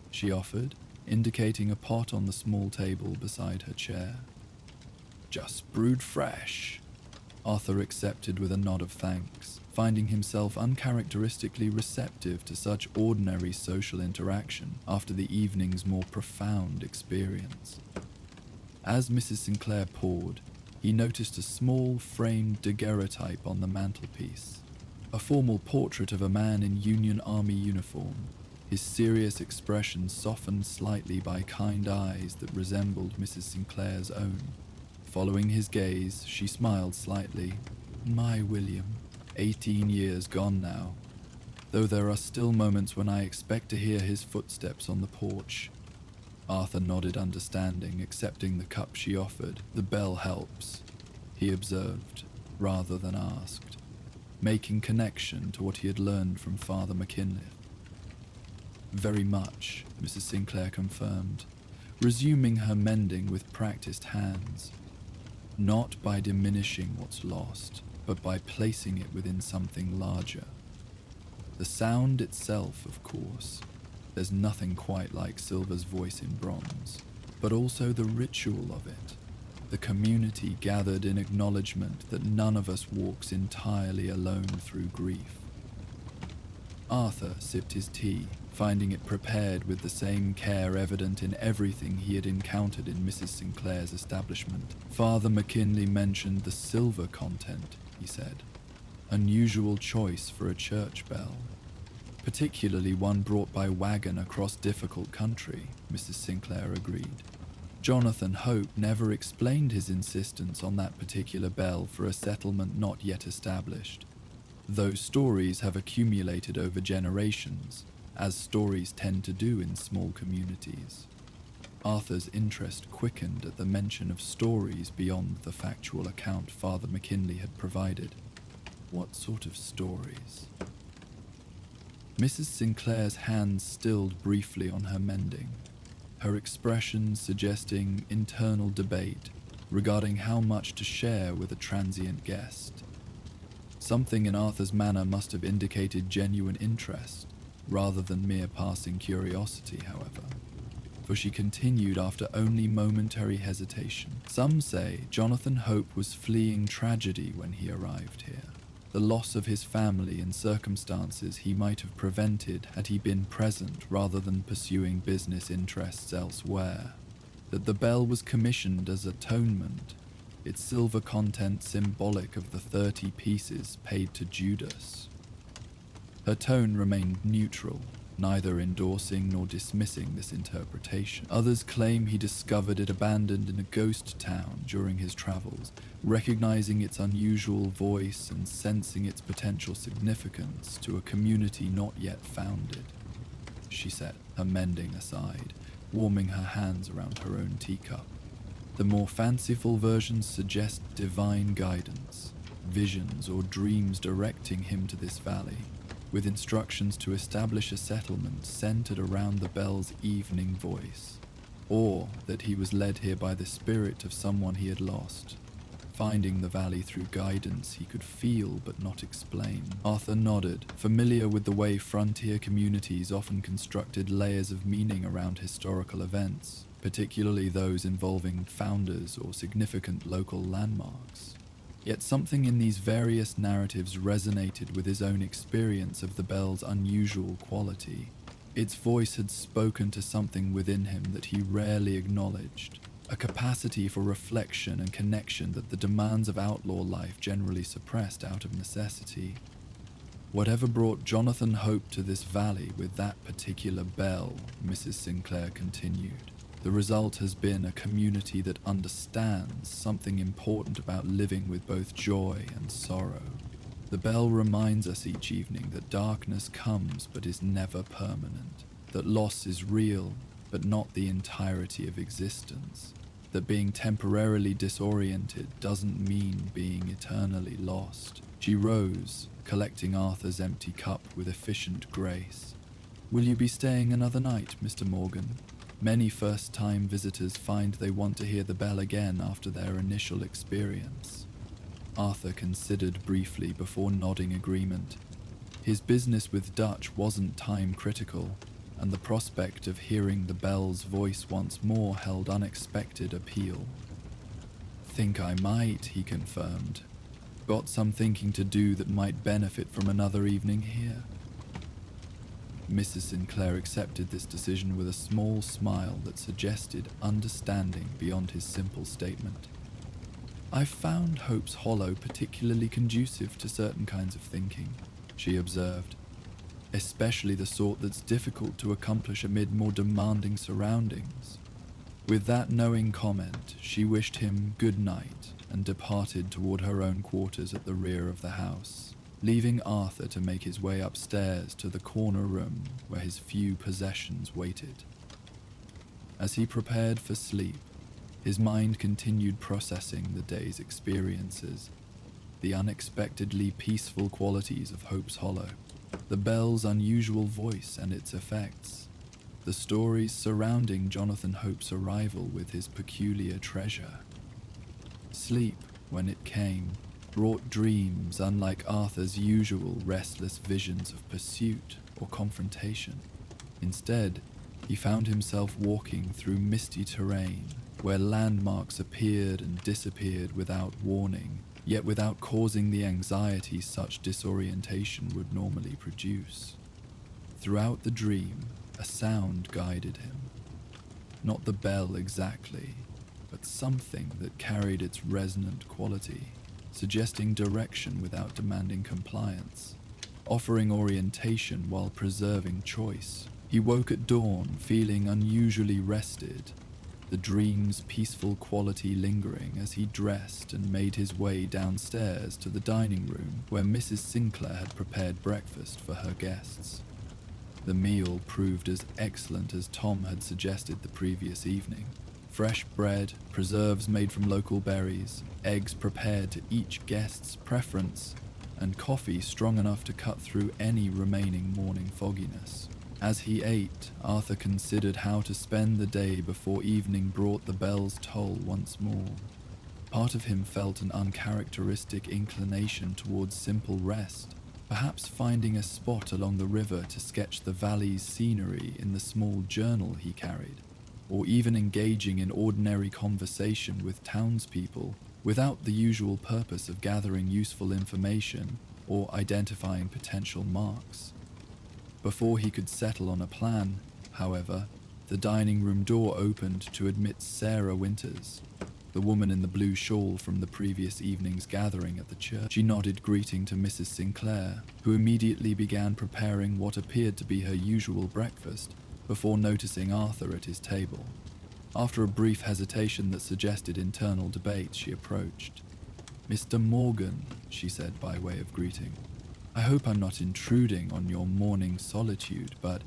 she offered, indicating a pot on the small table beside her chair. "Just brewed fresh," Arthur accepted with a nod of thanks, finding himself uncharacteristically receptive to such ordinary social interaction after the evening's more profound experience. As Mrs. Sinclair poured, he noticed a small framed daguerreotype on the mantelpiece, a formal portrait of a man in Union Army uniform, his serious expression softened slightly by kind eyes that resembled Mrs. Sinclair's own. Following his gaze, she smiled slightly. "My William, 18 years gone now, though there are still moments when I expect to hear his footsteps on the porch." Arthur nodded understanding, accepting the cup she offered. "The bell helps," he observed, rather than asked, making connection to what he had learned from Father McKinley. "Very much," Mrs. Sinclair confirmed, resuming her mending with practiced hands. "Not by diminishing what's lost, but by placing it within something larger. The sound itself, of course. There's nothing quite like Silver's voice in bronze, but also the ritual of it, the community gathered in acknowledgement that none of us walks entirely alone through grief." Arthur sipped his tea, finding it prepared with the same care evident in everything he had encountered in Mrs. Sinclair's establishment. "Father McKinley mentioned the silver content," he said. "Unusual choice for a church bell. Particularly one brought by wagon across difficult country," Mrs. Sinclair agreed. "Jonathan Hope never explained his insistence on that particular bell for a settlement not yet established. Those stories have accumulated over generations, as stories tend to do in small communities." Arthur's interest quickened at the mention of stories beyond the factual account Father McKinley had provided. "What sort of stories?" Mrs. Sinclair's hands stilled briefly on her mending, her expression suggesting internal debate regarding how much to share with a transient guest. Something in Arthur's manner must have indicated genuine interest, rather than mere passing curiosity, however, for she continued after only momentary hesitation. "Some say Jonathan Hope was fleeing tragedy when he arrived here. The loss of his family in circumstances he might have prevented had he been present rather than pursuing business interests elsewhere. That the bell was commissioned as atonement, its silver content symbolic of the 30 pieces paid to Judas." Her tone remained neutral, neither endorsing nor dismissing this interpretation. "Others claim he discovered it abandoned in a ghost town during his travels, recognizing its unusual voice and sensing its potential significance to a community not yet founded," she said, her mending aside, warming her hands around her own teacup. "The more fanciful versions suggest divine guidance, visions or dreams directing him to this valley, with instructions to establish a settlement centered around the bell's evening voice, or that he was led here by the spirit of someone he had lost, finding the valley through guidance he could feel but not explain." Arthur nodded, familiar with the way frontier communities often constructed layers of meaning around historical events, particularly those involving founders or significant local landmarks. Yet something in these various narratives resonated with his own experience of the bell's unusual quality. Its voice had spoken to something within him that he rarely acknowledged, a capacity for reflection and connection that the demands of outlaw life generally suppressed out of necessity. "Whatever brought Jonathan Hope to this valley with that particular bell," Mrs. Sinclair continued, "the result has been a community that understands something important about living with both joy and sorrow. The bell reminds us each evening that darkness comes but is never permanent, that loss is real but not the entirety of existence, that being temporarily disoriented doesn't mean being eternally lost." She rose, collecting Arthur's empty cup with efficient grace. "Will you be staying another night, Mr. Morgan? Many first-time visitors find they want to hear the bell again after their initial experience." Arthur considered briefly before nodding agreement. His business with Dutch wasn't time-critical, and the prospect of hearing the bell's voice once more held unexpected appeal. "Think I might," he confirmed. "Got some thinking to do that might benefit from another evening here." Mrs. Sinclair accepted this decision with a small smile that suggested understanding beyond his simple statement. "I've found Hope's Hollow particularly conducive to certain kinds of thinking," she observed, "especially the sort that's difficult to accomplish amid more demanding surroundings." With that knowing comment, she wished him good night and departed toward her own quarters at the rear of the house, leaving Arthur to make his way upstairs to the corner room where his few possessions waited. As he prepared for sleep, his mind continued processing the day's experiences, the unexpectedly peaceful qualities of Hope's Hollow, the bell's unusual voice and its effects, the stories surrounding Jonathan Hope's arrival with his peculiar treasure. Sleep, when it came, brought dreams unlike Arthur's usual restless visions of pursuit or confrontation. Instead, he found himself walking through misty terrain where landmarks appeared and disappeared without warning, yet without causing the anxiety such disorientation would normally produce. Throughout the dream, a sound guided him. Not the bell exactly, but something that carried its resonant quality, suggesting direction without demanding compliance, offering orientation while preserving choice. He woke at dawn feeling unusually rested, the dream's peaceful quality lingering as he dressed and made his way downstairs to the dining room where Mrs. Sinclair had prepared breakfast for her guests. The meal proved as excellent as Tom had suggested the previous evening. Fresh bread, preserves made from local berries, eggs prepared to each guest's preference, and coffee strong enough to cut through any remaining morning fogginess. As he ate, Arthur considered how to spend the day before evening brought the bell's toll once more. Part of him felt an uncharacteristic inclination towards simple rest, perhaps finding a spot along the river to sketch the valley's scenery in the small journal he carried, or even engaging in ordinary conversation with townspeople without the usual purpose of gathering useful information or identifying potential marks. Before he could settle on a plan, however, the dining room door opened to admit Sarah Winters, the woman in the blue shawl from the previous evening's gathering at the church. She nodded greeting to Mrs. Sinclair, who immediately began preparing what appeared to be her usual breakfast, before noticing Arthur at his table. After a brief hesitation that suggested internal debate, she approached. "Mr. Morgan," she said by way of greeting, "I hope I'm not intruding on your morning solitude, but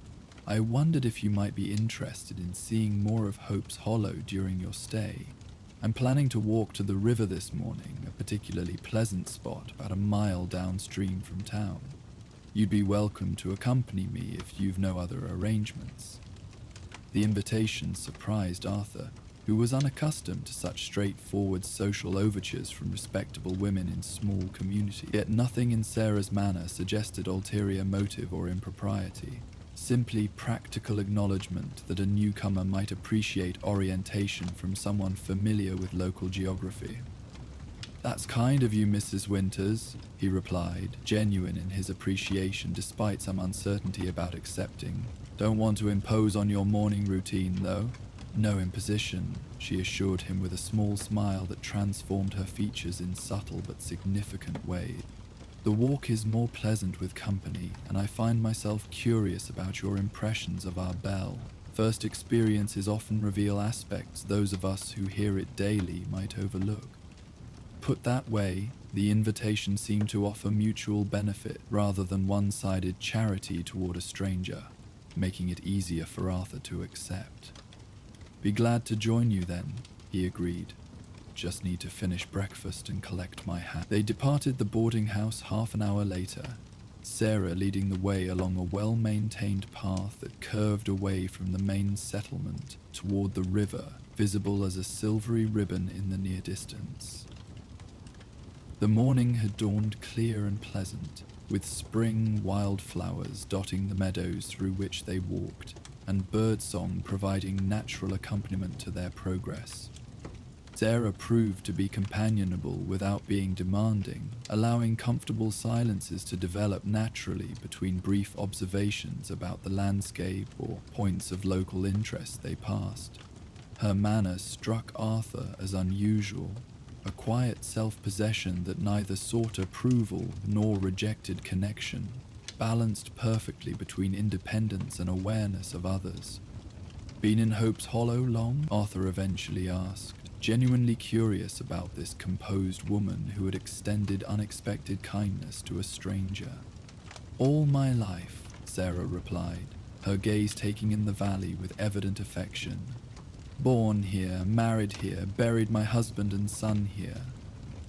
I wondered if you might be interested in seeing more of Hope's Hollow during your stay. I'm planning to walk to the river this morning, a particularly pleasant spot about a mile downstream from town. You'd be welcome to accompany me if you've no other arrangements." The invitation surprised Arthur, who was unaccustomed to such straightforward social overtures from respectable women in small communities. Yet nothing in Sarah's manner suggested ulterior motive or impropriety, simply practical acknowledgement that a newcomer might appreciate orientation from someone familiar with local geography. "That's kind of you, Mrs. Winters," he replied, genuine in his appreciation despite some uncertainty about accepting. "Don't want to impose on your morning routine, though." "No imposition," she assured him with a small smile that transformed her features in subtle but significant ways. "The walk is more pleasant with company, and I find myself curious about your impressions of our bell. First experiences often reveal aspects those of us who hear it daily might overlook." Put that way, the invitation seemed to offer mutual benefit rather than one-sided charity toward a stranger, making it easier for Arthur to accept. "Be glad to join you then," he agreed. "Just need to finish breakfast and collect my hat." They departed the boarding house half an hour later, Sarah leading the way along a well-maintained path that curved away from the main settlement toward the river, visible as a silvery ribbon in the near distance. The morning had dawned clear and pleasant, with spring wildflowers dotting the meadows through which they walked, and birdsong providing natural accompaniment to their progress. Sarah proved to be companionable without being demanding, allowing comfortable silences to develop naturally between brief observations about the landscape or points of local interest they passed. Her manner struck Arthur as unusual, a quiet self-possession that neither sought approval nor rejected connection, balanced perfectly between independence and awareness of others. "Been in Hope's Hollow long?" Arthur eventually asked, genuinely curious about this composed woman who had extended unexpected kindness to a stranger. "All my life," Sarah replied, her gaze taking in the valley with evident affection. Born here, married here, buried my husband and son here.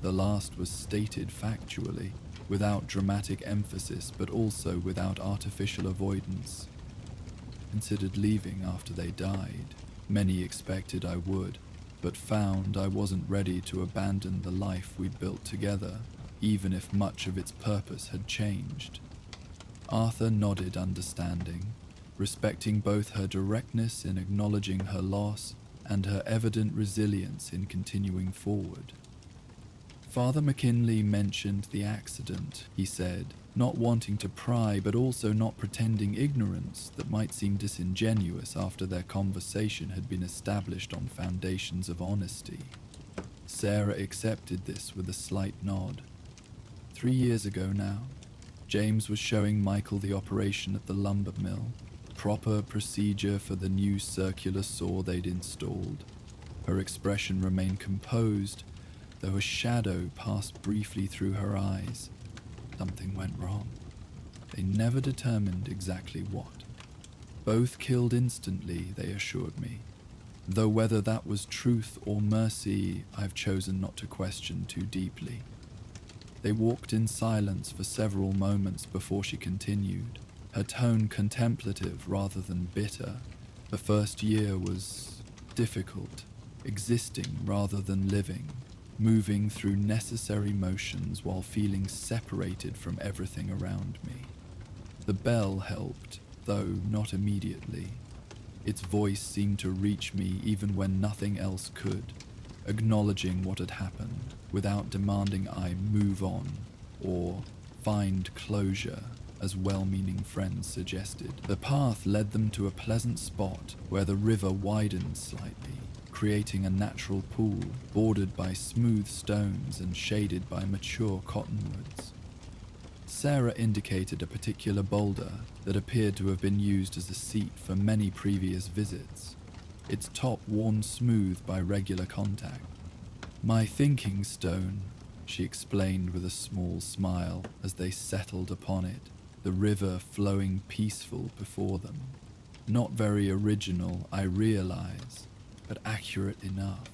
The last was stated factually, without dramatic emphasis, but also without artificial avoidance. Considered leaving after they died. Many expected I would, but found I wasn't ready to abandon the life we'd built together, even if much of its purpose had changed. Arthur nodded understanding, respecting both her directness in acknowledging her loss and her evident resilience in continuing forward. Father McKinley mentioned the accident, he said, not wanting to pry but also not pretending ignorance that might seem disingenuous after their conversation had been established on foundations of honesty. Sarah accepted this with a slight nod. 3 years ago now, James was showing Michael the operation at the lumber mill, proper procedure for the new circular saw they'd installed. Her expression remained composed, though a shadow passed briefly through her eyes. Something went wrong. They never determined exactly what. Both killed instantly, they assured me, though whether that was truth or mercy, I've chosen not to question too deeply. They walked in silence for several moments before she continued, her tone contemplative rather than bitter. The first year was difficult, existing rather than living, moving through necessary motions while feeling separated from everything around me. The bell helped, though not immediately. Its voice seemed to reach me even when nothing else could, acknowledging what had happened without demanding I move on or find closure, as well-meaning friends suggested. The path led them to a pleasant spot where the river widened slightly, creating a natural pool bordered by smooth stones and shaded by mature cottonwoods. Sarah indicated a particular boulder that appeared to have been used as a seat for many previous visits, its top worn smooth by regular contact. My thinking stone, she explained with a small smile as they settled upon it, the river flowing peaceful before them. Not very original, I realize, but accurate enough.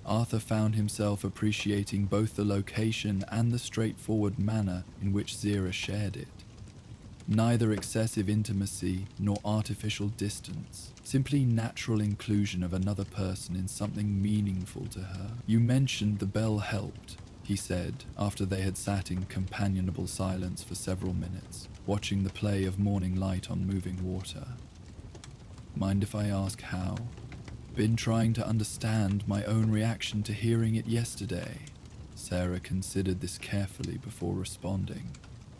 Arthur found himself appreciating both the location and the straightforward manner in which Zira shared it. Neither excessive intimacy nor artificial distance, simply natural inclusion of another person in something meaningful to her. You mentioned the bell helped, he said, after they had sat in companionable silence for several minutes, watching the play of morning light on moving water. Mind if I ask how? Been trying to understand my own reaction to hearing it yesterday. Sarah considered this carefully before responding,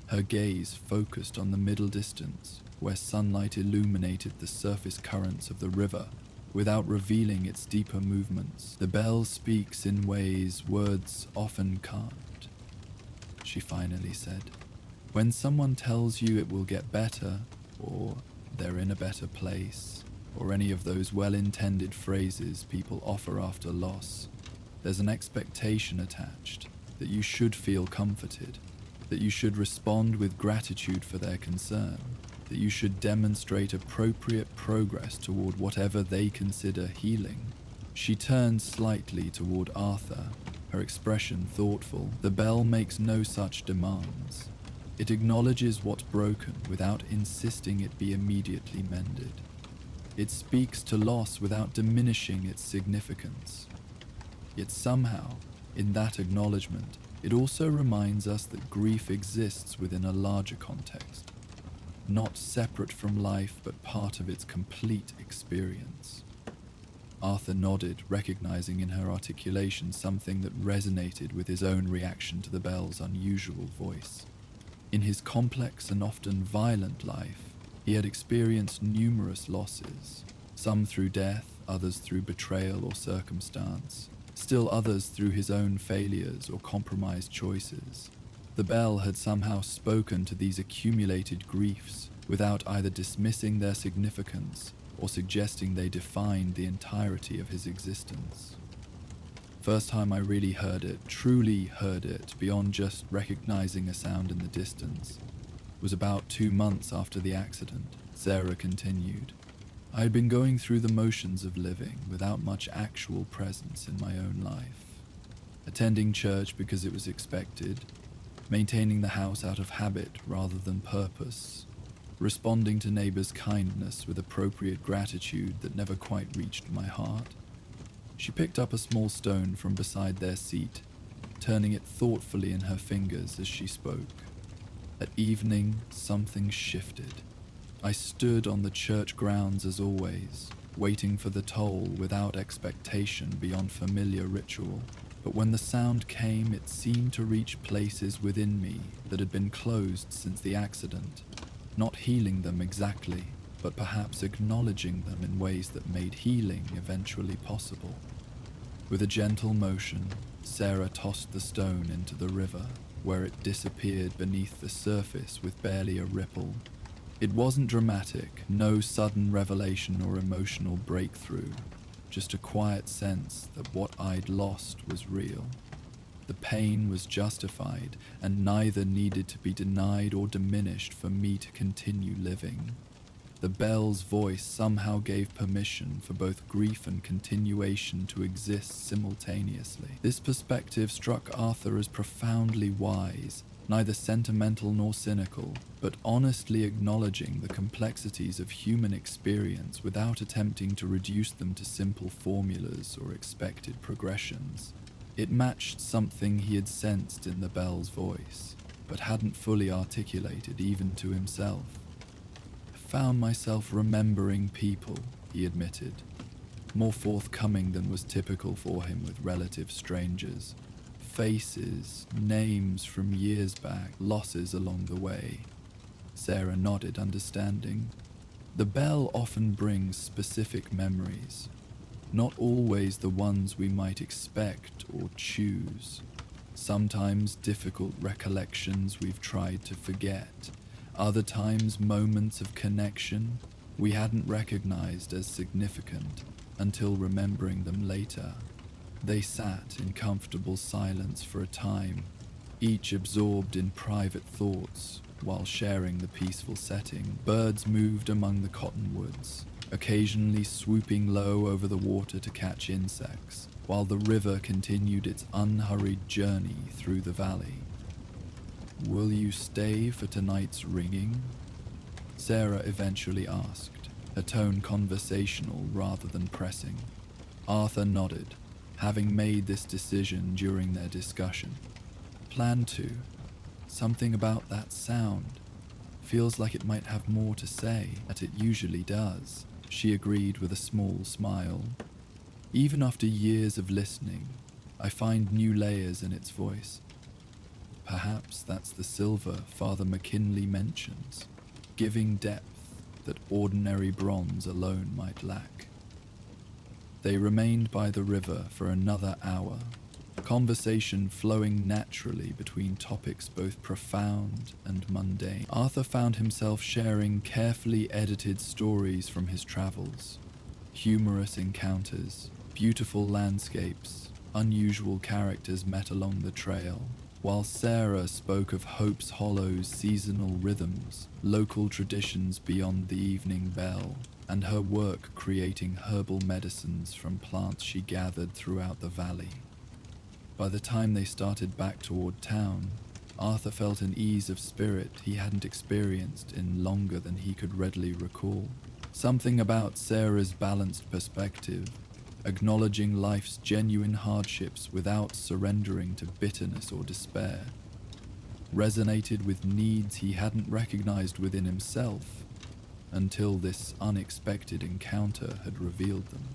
her gaze focused on the middle distance, where sunlight illuminated the surface currents of the river without revealing its deeper movements. The bell speaks in ways words often can't, she finally said. When someone tells you it will get better, or they're in a better place, or any of those well-intended phrases people offer after loss, there's an expectation attached that you should feel comforted, that you should respond with gratitude for their concern, that you should demonstrate appropriate progress toward whatever they consider healing. She turned slightly toward Arthur, her expression thoughtful. The bell makes no such demands. It acknowledges what's broken without insisting it be immediately mended. It speaks to loss without diminishing its significance. Yet somehow, in that acknowledgement, it also reminds us that grief exists within a larger context, not separate from life but part of its complete experience. Arthur nodded, recognizing in her articulation something that resonated with his own reaction to the bell's unusual voice. In his complex and often violent life, he had experienced numerous losses, some through death, others through betrayal or circumstance, still others through his own failures or compromised choices. The bell had somehow spoken to these accumulated griefs without either dismissing their significance or suggesting they defined the entirety of his existence. First time I really heard it, truly heard it, beyond just recognizing a sound in the distance, was about 2 months after the accident, Sarah continued. I had been going through the motions of living without much actual presence in my own life. Attending church because it was expected, maintaining the house out of habit rather than purpose, responding to neighbors' kindness with appropriate gratitude that never quite reached my heart. She picked up a small stone from beside their seat, turning it thoughtfully in her fingers as she spoke. At evening, something shifted. I stood on the church grounds as always, waiting for the toll without expectation beyond familiar ritual. But when the sound came, it seemed to reach places within me that had been closed since the accident, not healing them exactly, but perhaps acknowledging them in ways that made healing eventually possible. With a gentle motion, Sarah tossed the stone into the river, where it disappeared beneath the surface with barely a ripple. It wasn't dramatic, no sudden revelation or emotional breakthrough, just a quiet sense that what I'd lost was real. The pain was justified, and neither needed to be denied or diminished for me to continue living. The bell's voice somehow gave permission for both grief and continuation to exist simultaneously. This perspective struck Arthur as profoundly wise, neither sentimental nor cynical, but honestly acknowledging the complexities of human experience without attempting to reduce them to simple formulas or expected progressions. It matched something he had sensed in the bell's voice, but hadn't fully articulated even to himself. I found myself remembering people, he admitted, more forthcoming than was typical for him with relative strangers. Faces, names from years back, losses along the way. Sarah nodded, understanding. The bell often brings specific memories, not always the ones we might expect or choose. Sometimes difficult recollections we've tried to forget, other times moments of connection we hadn't recognized as significant until remembering them later. They sat in comfortable silence for a time, each absorbed in private thoughts while sharing the peaceful setting. Birds moved among the cottonwoods, occasionally swooping low over the water to catch insects, while the river continued its unhurried journey through the valley. "Will you stay for tonight's ringing?" Sarah eventually asked, her tone conversational rather than pressing. Arthur nodded, having made this decision during their discussion. "Plan to. Something about that sound. Feels like it might have more to say, that it usually does," she agreed with a small smile. "Even after years of listening, I find new layers in its voice. Perhaps that's the silver Father McKinley mentions, giving depth that ordinary bronze alone might lack." They remained by the river for another hour, conversation flowing naturally between topics both profound and mundane. Arthur found himself sharing carefully edited stories from his travels, humorous encounters, beautiful landscapes, unusual characters met along the trail, while Sarah spoke of Hope's Hollow's seasonal rhythms, local traditions beyond the evening bell, and her work creating herbal medicines from plants she gathered throughout the valley. By the time they started back toward town, Arthur felt an ease of spirit he hadn't experienced in longer than he could readily recall. Something about Sarah's balanced perspective, acknowledging life's genuine hardships without surrendering to bitterness or despair, resonated with needs he hadn't recognized within himself until this unexpected encounter had revealed them.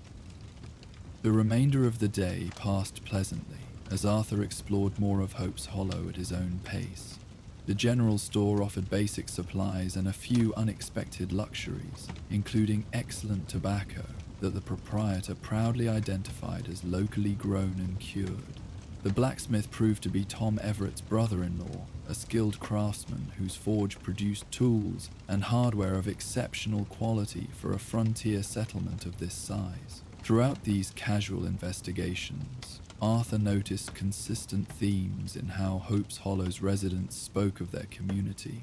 The remainder of the day passed pleasantly as Arthur explored more of Hope's Hollow at his own pace. The general store offered basic supplies and a few unexpected luxuries, including excellent tobacco that the proprietor proudly identified as locally grown and cured. The blacksmith proved to be Tom Everett's brother-in-law, a skilled craftsman whose forge produced tools and hardware of exceptional quality for a frontier settlement of this size. Throughout these casual investigations, Arthur noticed consistent themes in how Hope's Hollow's residents spoke of their community.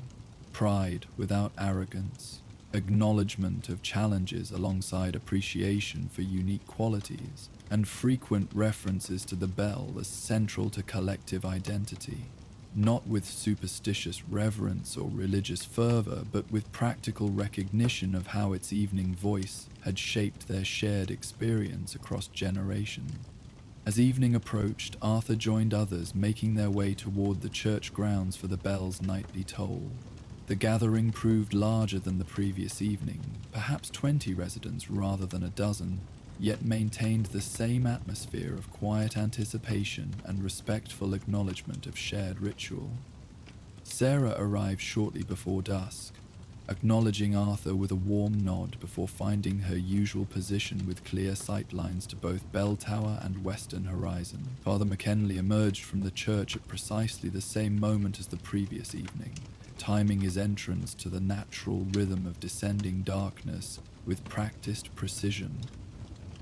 Pride without arrogance, acknowledgement of challenges alongside appreciation for unique qualities, and frequent references to the bell as central to collective identity, not with superstitious reverence or religious fervor, but with practical recognition of how its evening voice had shaped their shared experience across generations. As evening approached, Arthur joined others making their way toward the church grounds for the bell's nightly toll. The gathering proved larger than the previous evening, perhaps 20 residents rather than a dozen, yet maintained the same atmosphere of quiet anticipation and respectful acknowledgement of shared ritual. Sarah arrived shortly before dusk, acknowledging Arthur with a warm nod before finding her usual position with clear sightlines to both bell tower and western horizon. Father McKinley emerged from the church at precisely the same moment as the previous evening, timing his entrance to the natural rhythm of descending darkness with practiced precision.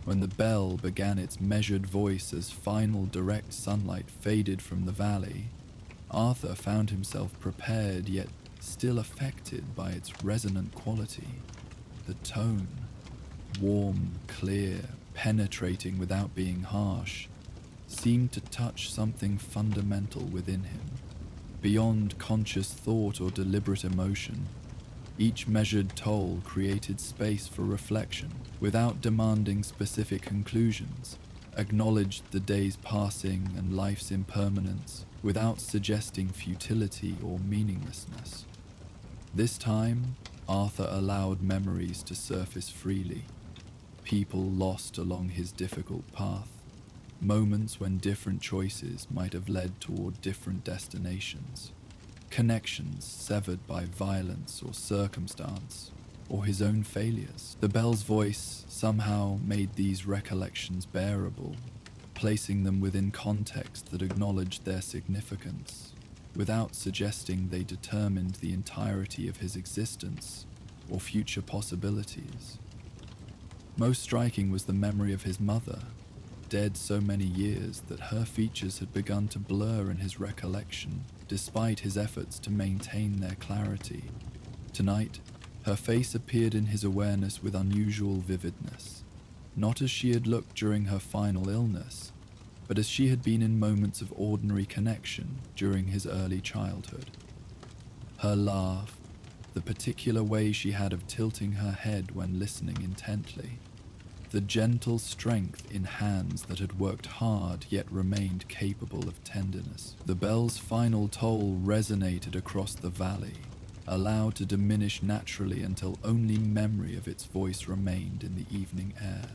When the bell began its measured voice as final direct sunlight faded from the valley, Arthur found himself prepared yet still affected by its resonant quality. The tone, warm, clear, penetrating without being harsh, seemed to touch something fundamental within him. Beyond conscious thought or deliberate emotion, each measured toll created space for reflection without demanding specific conclusions, acknowledged the day's passing and life's impermanence without suggesting futility or meaninglessness. This time, Arthur allowed memories to surface freely, people lost along his difficult path, moments when different choices might have led toward different destinations, connections severed by violence or circumstance, or his own failures. The bell's voice somehow made these recollections bearable, placing them within context that acknowledged their significance, without suggesting they determined the entirety of his existence or future possibilities. Most striking was the memory of his mother, dead so many years that her features had begun to blur in his recollection, despite his efforts to maintain their clarity. Tonight, her face appeared in his awareness with unusual vividness, not as she had looked during her final illness, but as she had been in moments of ordinary connection during his early childhood. Her laugh, the particular way she had of tilting her head when listening intently, the gentle strength in hands that had worked hard yet remained capable of tenderness. The bell's final toll resonated across the valley, allowed to diminish naturally until only memory of its voice remained in the evening air.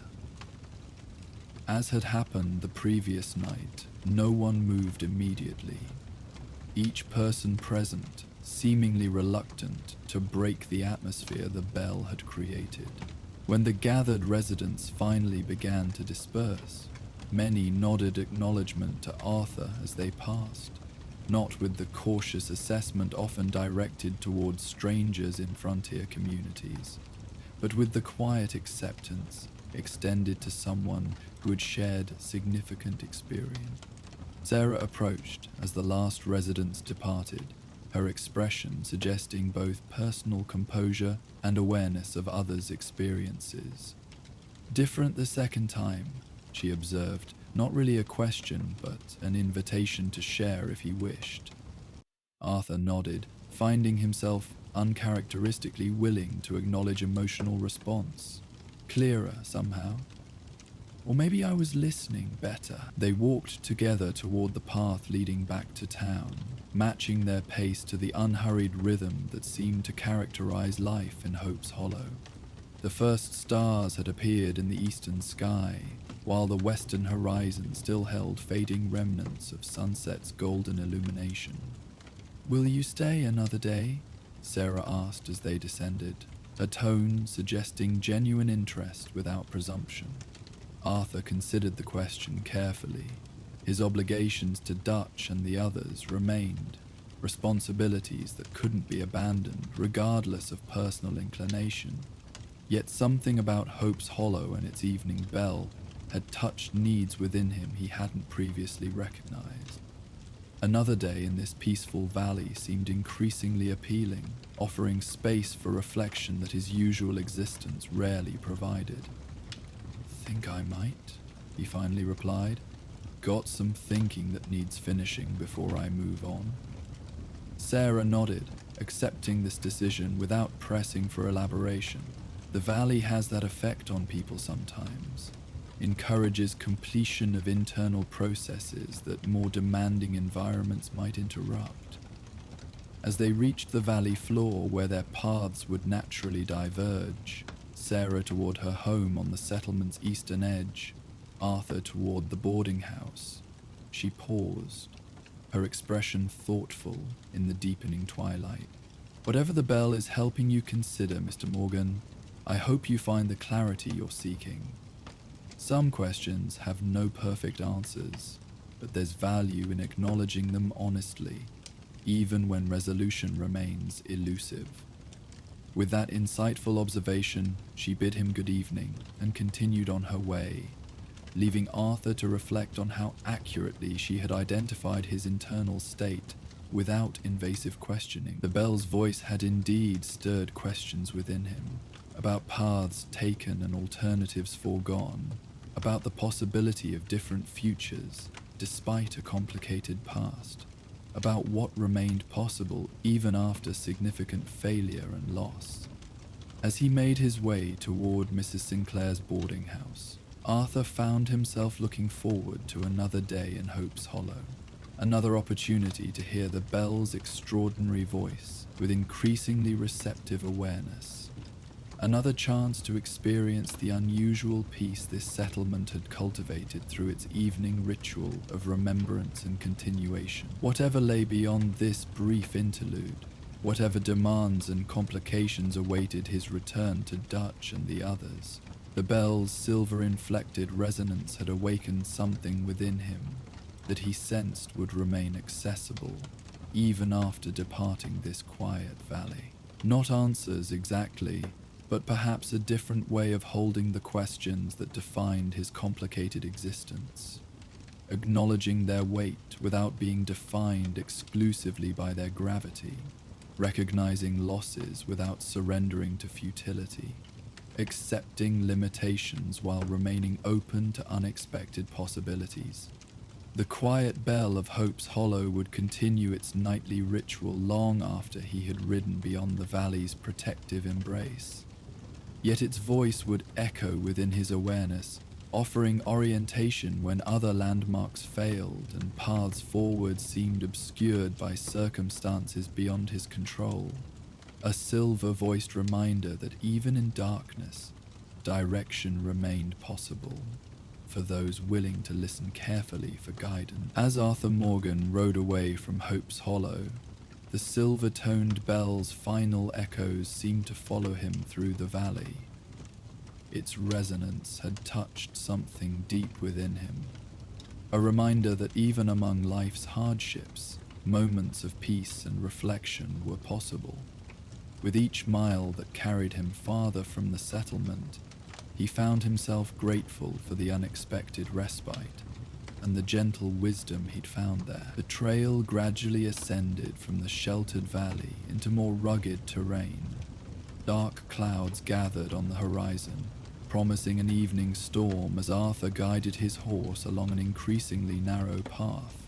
As had happened the previous night, no one moved immediately, each person present seemingly reluctant to break the atmosphere the bell had created. When the gathered residents finally began to disperse, many nodded acknowledgement to Arthur as they passed, not with the cautious assessment often directed towards strangers in frontier communities, but with the quiet acceptance extended to someone who had shared significant experience. Sarah approached as the last residents departed, her expression suggesting both personal composure and awareness of others' experiences. Different the second time, she observed, not really a question, but an invitation to share if he wished. Arthur nodded, finding himself uncharacteristically willing to acknowledge emotional response. Clearer, somehow. Or maybe I was listening better. They walked together toward the path leading back to town, matching their pace to the unhurried rhythm that seemed to characterize life in Hope's Hollow. The first stars had appeared in the eastern sky, while the western horizon still held fading remnants of sunset's golden illumination. "Will you stay another day?" Sarah asked as they descended, a tone suggesting genuine interest without presumption. Arthur considered the question carefully. His obligations to Dutch and the others remained, responsibilities that couldn't be abandoned regardless of personal inclination. Yet something about Hope's Hollow and its evening bell had touched needs within him he hadn't previously recognized. Another day in this peaceful valley seemed increasingly appealing, offering space for reflection that his usual existence rarely provided. "Think I might," he finally replied. "Got some thinking that needs finishing before I move on." Sarah nodded, accepting this decision without pressing for elaboration. The valley has that effect on people sometimes. Encourages completion of internal processes that more demanding environments might interrupt. As they reached the valley floor where their paths would naturally diverge, Sarah toward her home on the settlement's eastern edge, Arthur toward the boarding house, she paused, her expression thoughtful in the deepening twilight. "Whatever the bell is helping you consider, Mr. Morgan, I hope you find the clarity you're seeking. Some questions have no perfect answers, but there's value in acknowledging them honestly, even when resolution remains elusive." With that insightful observation, she bid him good evening and continued on her way, leaving Arthur to reflect on how accurately she had identified his internal state without invasive questioning. The bell's voice had indeed stirred questions within him, about paths taken and alternatives foregone, about the possibility of different futures despite a complicated past, about what remained possible even after significant failure and loss. As he made his way toward Mrs. Sinclair's boarding house, Arthur found himself looking forward to another day in Hope's Hollow, another opportunity to hear the bell's extraordinary voice with increasingly receptive awareness, another chance to experience the unusual peace this settlement had cultivated through its evening ritual of remembrance and continuation. Whatever lay beyond this brief interlude, whatever demands and complications awaited his return to Dutch and the others, the bell's silver-inflected resonance had awakened something within him that he sensed would remain accessible even after departing this quiet valley. Not answers exactly, but perhaps a different way of holding the questions that defined his complicated existence, acknowledging their weight without being defined exclusively by their gravity, recognizing losses without surrendering to futility, accepting limitations while remaining open to unexpected possibilities. The quiet bell of Hope's Hollow would continue its nightly ritual long after he had ridden beyond the valley's protective embrace. Yet its voice would echo within his awareness, offering orientation when other landmarks failed and paths forward seemed obscured by circumstances beyond his control. A silver-voiced reminder that even in darkness, direction remained possible for those willing to listen carefully for guidance. As Arthur Morgan rode away from Hope's Hollow, the silver-toned bell's final echoes seemed to follow him through the valley. Its resonance had touched something deep within him, a reminder that even among life's hardships, moments of peace and reflection were possible. With each mile that carried him farther from the settlement, he found himself grateful for the unexpected respite and the gentle wisdom he'd found there. The trail gradually ascended from the sheltered valley into more rugged terrain. Dark clouds gathered on the horizon, promising an evening storm as Arthur guided his horse along an increasingly narrow path.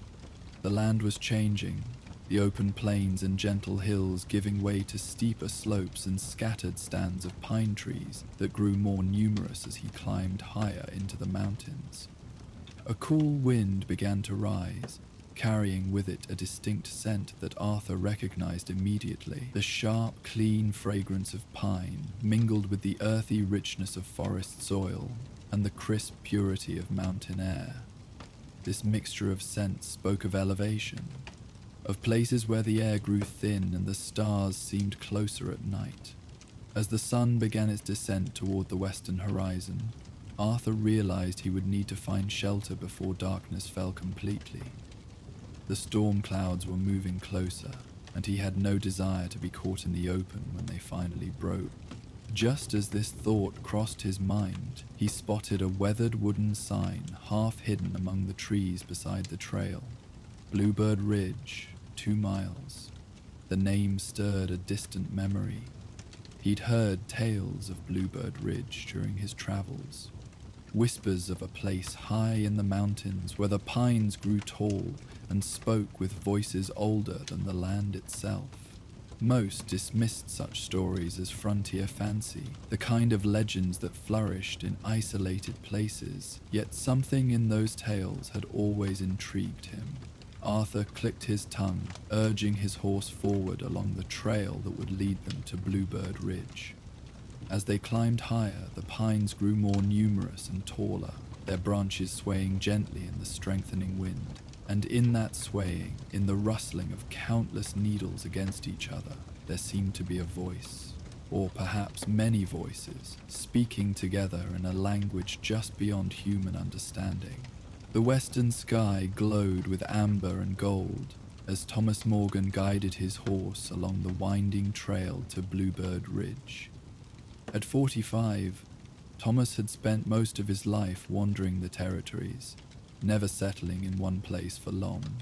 The land was changing, the open plains and gentle hills giving way to steeper slopes and scattered stands of pine trees that grew more numerous as he climbed higher into the mountains. A cool wind began to rise, carrying with it a distinct scent that Arthur recognized immediately. The sharp, clean fragrance of pine mingled with the earthy richness of forest soil and the crisp purity of mountain air. This mixture of scents spoke of elevation, of places where the air grew thin and the stars seemed closer at night. As the sun began its descent toward the western horizon, Arthur realized he would need to find shelter before darkness fell completely. The storm clouds were moving closer, and he had no desire to be caught in the open when they finally broke. Just as this thought crossed his mind, he spotted a weathered wooden sign half hidden among the trees beside the trail. Bluebird Ridge, 2 miles. The name stirred a distant memory. He'd heard tales of Bluebird Ridge during his travels. Whispers of a place high in the mountains where the pines grew tall and spoke with voices older than the land itself. Most dismissed such stories as frontier fancy, the kind of legends that flourished in isolated places, yet something in those tales had always intrigued him. Arthur clicked his tongue, urging his horse forward along the trail that would lead them to Bluebird Ridge. As they climbed higher, the pines grew more numerous and taller, their branches swaying gently in the strengthening wind. And in that swaying, in the rustling of countless needles against each other, there seemed to be a voice, or perhaps many voices, speaking together in a language just beyond human understanding. The western sky glowed with amber and gold as Thomas Morgan guided his horse along the winding trail to Bluebird Ridge. At 45, Thomas had spent most of his life wandering the territories, never settling in one place for long.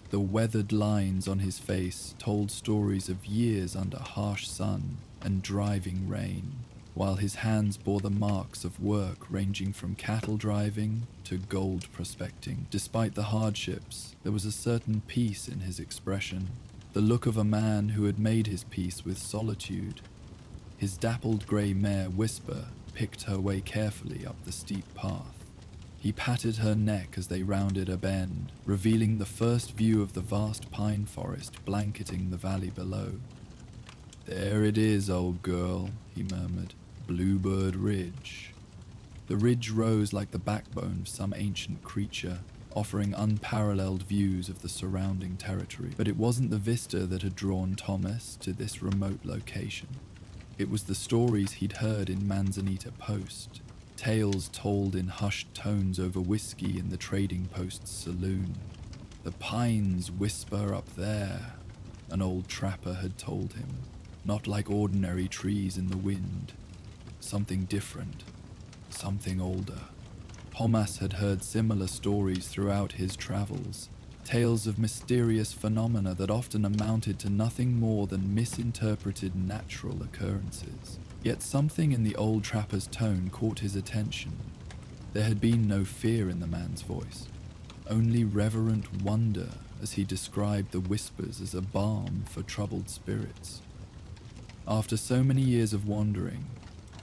The weathered lines on his face told stories of years under harsh sun and driving rain, while his hands bore the marks of work ranging from cattle driving to gold prospecting. Despite the hardships, there was a certain peace in his expression, the look of a man who had made his peace with solitude. His dappled grey mare Whisper picked her way carefully up the steep path. He patted her neck as they rounded a bend, revealing the first view of the vast pine forest blanketing the valley below. "There it is, old girl," he murmured. "Bluebird Ridge." The ridge rose like the backbone of some ancient creature, offering unparalleled views of the surrounding territory. But it wasn't the vista that had drawn Thomas to this remote location. It was the stories he'd heard in Manzanita Post, tales told in hushed tones over whiskey in the trading post's saloon. "The pines whisper up there," an old trapper had told him. "Not like ordinary trees in the wind. Something different, something older." Thomas had heard similar stories throughout his travels, tales of mysterious phenomena that often amounted to nothing more than misinterpreted natural occurrences. Yet something in the old trapper's tone caught his attention. There had been no fear in the man's voice, only reverent wonder as he described the whispers as a balm for troubled spirits. After so many years of wandering,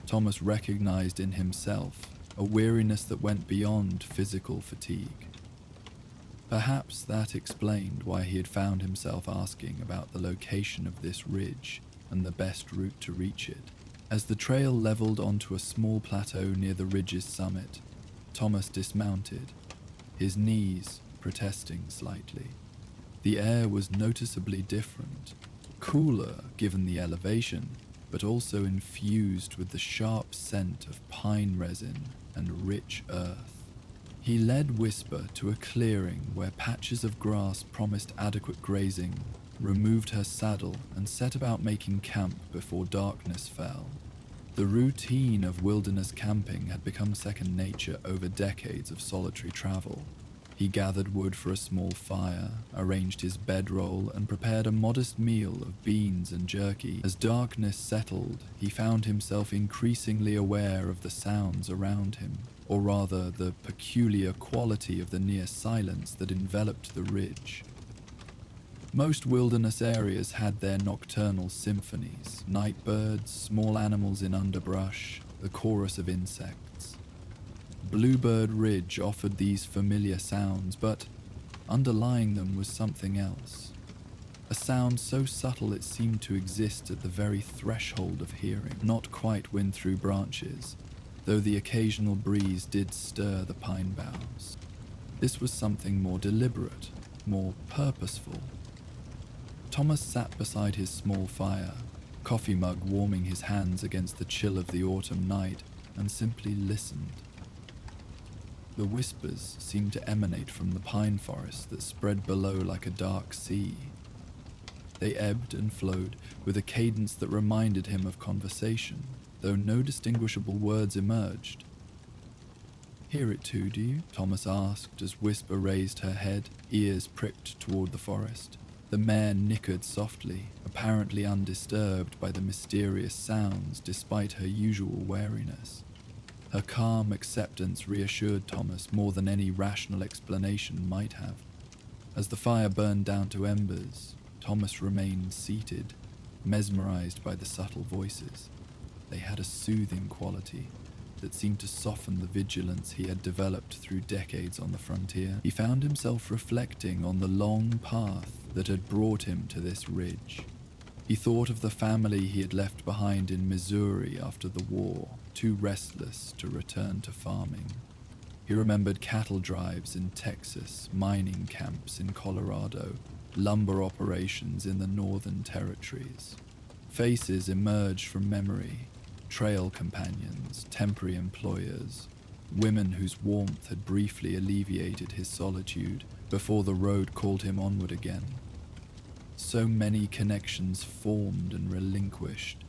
Thomas recognized in himself a weariness that went beyond physical fatigue. Perhaps that explained why he had found himself asking about the location of this ridge and the best route to reach it. As the trail leveled onto a small plateau near the ridge's summit, Thomas dismounted, his knees protesting slightly. The air was noticeably different, cooler given the elevation, but also infused with the sharp scent of pine resin and rich earth. He led Whisper to a clearing where patches of grass promised adequate grazing, removed her saddle, and set about making camp before darkness fell. The routine of wilderness camping had become second nature over decades of solitary travel. He gathered wood for a small fire, arranged his bedroll, and prepared a modest meal of beans and jerky. As darkness settled, he found himself increasingly aware of the sounds around him, or rather the peculiar quality of the near silence that enveloped the ridge. Most wilderness areas had their nocturnal symphonies, night birds, small animals in underbrush, the chorus of insects. Bluebird Ridge offered these familiar sounds, but underlying them was something else. A sound so subtle it seemed to exist at the very threshold of hearing, not quite wind through branches, though the occasional breeze did stir the pine boughs. This was something more deliberate, more purposeful. Thomas sat beside his small fire, coffee mug warming his hands against the chill of the autumn night, and simply listened. The whispers seemed to emanate from the pine forest that spread below like a dark sea. They ebbed and flowed with a cadence that reminded him of conversation, though no distinguishable words emerged. Hear it too, do you? Thomas asked as Whisper raised her head, ears pricked toward the forest. The mare nickered softly, apparently undisturbed by the mysterious sounds despite her usual wariness. Her calm acceptance reassured Thomas more than any rational explanation might have. As the fire burned down to embers, Thomas remained seated, mesmerized by the subtle voices. They had a soothing quality that seemed to soften the vigilance he had developed through decades on the frontier. He found himself reflecting on the long path that had brought him to this ridge. He thought of the family he had left behind in Missouri after the war, too restless to return to farming. He remembered cattle drives in Texas, mining camps in Colorado, lumber operations in the Northern Territories. Faces emerged from memory, trail companions, temporary employers, women whose warmth had briefly alleviated his solitude before the road called him onward again. So many connections formed and relinquished,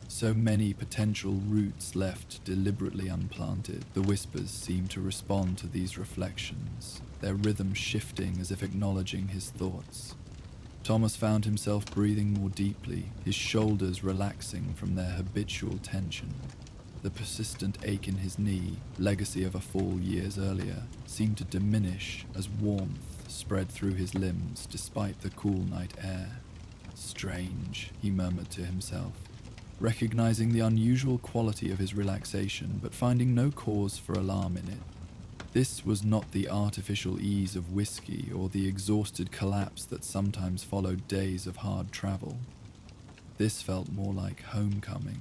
so many potential routes left deliberately unplanted. The whispers seemed to respond to these reflections, their rhythm shifting as if acknowledging his thoughts. Thomas found himself breathing more deeply, his shoulders relaxing from their habitual tension. The persistent ache in his knee, legacy of a fall years earlier, seemed to diminish as warmth spread through his limbs despite the cool night air. Strange, he murmured to himself, recognizing the unusual quality of his relaxation but finding no cause for alarm in it. This was not the artificial ease of whiskey or the exhausted collapse that sometimes followed days of hard travel. This felt more like homecoming,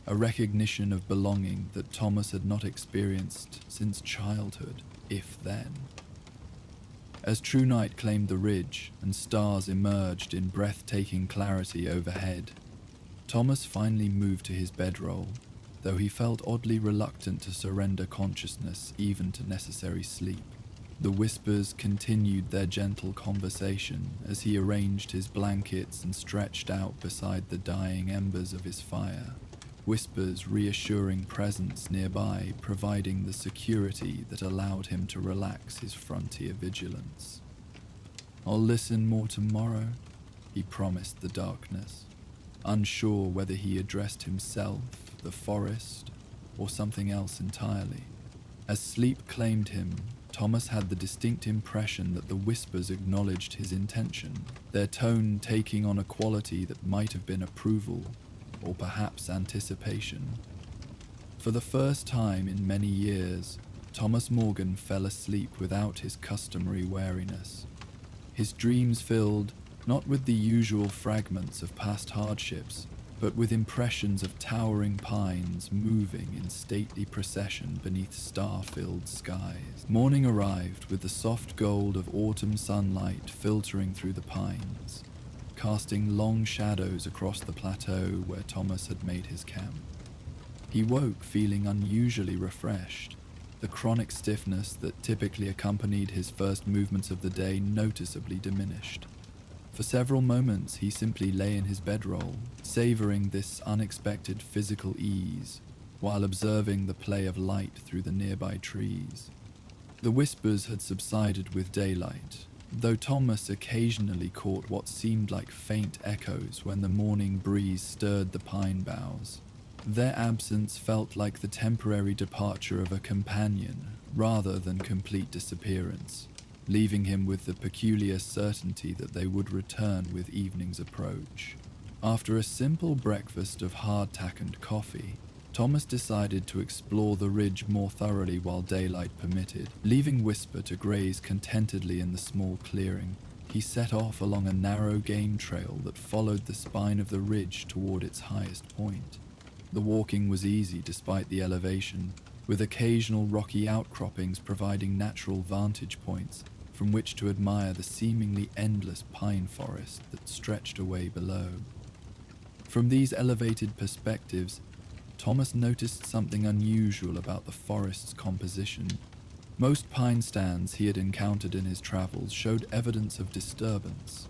a recognition of belonging that Thomas had not experienced since childhood, if then. As true night claimed the ridge and stars emerged in breathtaking clarity overhead, Thomas finally moved to his bedroll, though he felt oddly reluctant to surrender consciousness even to necessary sleep. The whispers continued their gentle conversation as he arranged his blankets and stretched out beside the dying embers of his fire. Whisper's reassuring presence nearby providing the security that allowed him to relax his frontier vigilance. "I'll listen more tomorrow," he promised the darkness, unsure whether he addressed himself, the forest, or something else entirely. As sleep claimed him, Thomas had the distinct impression that the whispers acknowledged his intention, their tone taking on a quality that might have been approval, or perhaps anticipation. For the first time in many years, Thomas Morgan fell asleep without his customary wariness. His dreams filled not with the usual fragments of past hardships, but with impressions of towering pines moving in stately procession beneath star-filled skies. Morning arrived with the soft gold of autumn sunlight filtering through the pines, casting long shadows across the plateau where Thomas had made his camp. He woke feeling unusually refreshed, the chronic stiffness that typically accompanied his first movements of the day noticeably diminished. For several moments he simply lay in his bedroll, savoring this unexpected physical ease, while observing the play of light through the nearby trees. The whispers had subsided with daylight, though Thomas occasionally caught what seemed like faint echoes when the morning breeze stirred the pine boughs. Their absence felt like the temporary departure of a companion rather than complete disappearance, leaving him with the peculiar certainty that they would return with evening's approach. After a simple breakfast of hardtack and coffee, Thomas decided to explore the ridge more thoroughly while daylight permitted. Leaving Whisper to graze contentedly in the small clearing, he set off along a narrow game trail that followed the spine of the ridge toward its highest point. The walking was easy despite the elevation, with occasional rocky outcroppings providing natural vantage points from which to admire the seemingly endless pine forest that stretched away below. From these elevated perspectives, Thomas noticed something unusual about the forest's composition. Most pine stands he had encountered in his travels showed evidence of disturbance,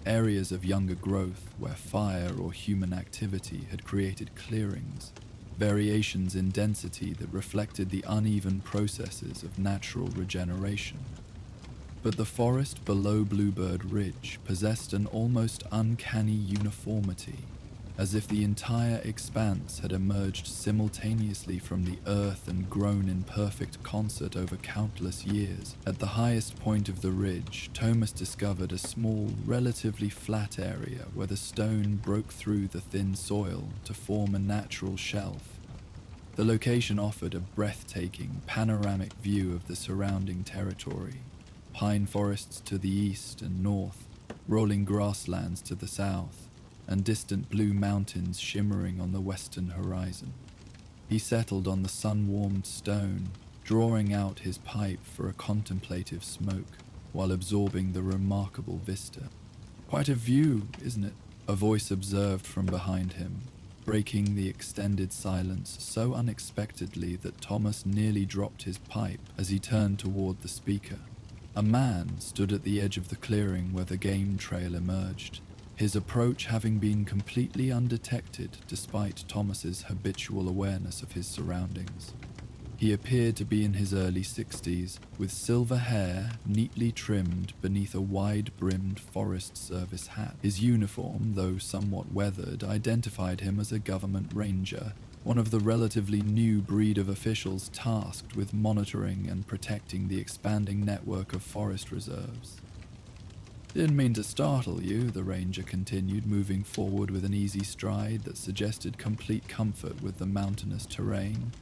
areas of younger growth where fire or human activity had created clearings. variations in density that reflected the uneven processes of natural regeneration. But the forest below Bluebird Ridge possessed an almost uncanny uniformity, as if the entire expanse had emerged simultaneously from the earth and grown in perfect concert over countless years. At the highest point of the ridge, Thomas discovered a small, relatively flat area where the stone broke through the thin soil to form a natural shelf. The location offered a breathtaking, panoramic view of the surrounding territory: pine forests to the east and north, rolling grasslands to the south, and distant blue mountains shimmering on the western horizon. He settled on the sun-warmed stone, drawing out his pipe for a contemplative smoke while absorbing the remarkable vista. "Quite a view, isn't it?" a voice observed from behind him, breaking the extended silence so unexpectedly that Thomas nearly dropped his pipe as he turned toward the speaker. A man stood at the edge of the clearing where the game trail emerged, his approach having been completely undetected despite Thomas's habitual awareness of his surroundings. He appeared to be in his early 60s, with silver hair neatly trimmed beneath a wide-brimmed Forest Service hat. His uniform, though somewhat weathered, identified him as a government ranger, one of the relatively new breed of officials tasked with monitoring and protecting the expanding network of forest reserves. "Didn't mean to startle you," the ranger continued, moving forward with an easy stride that suggested complete comfort with the mountainous terrain.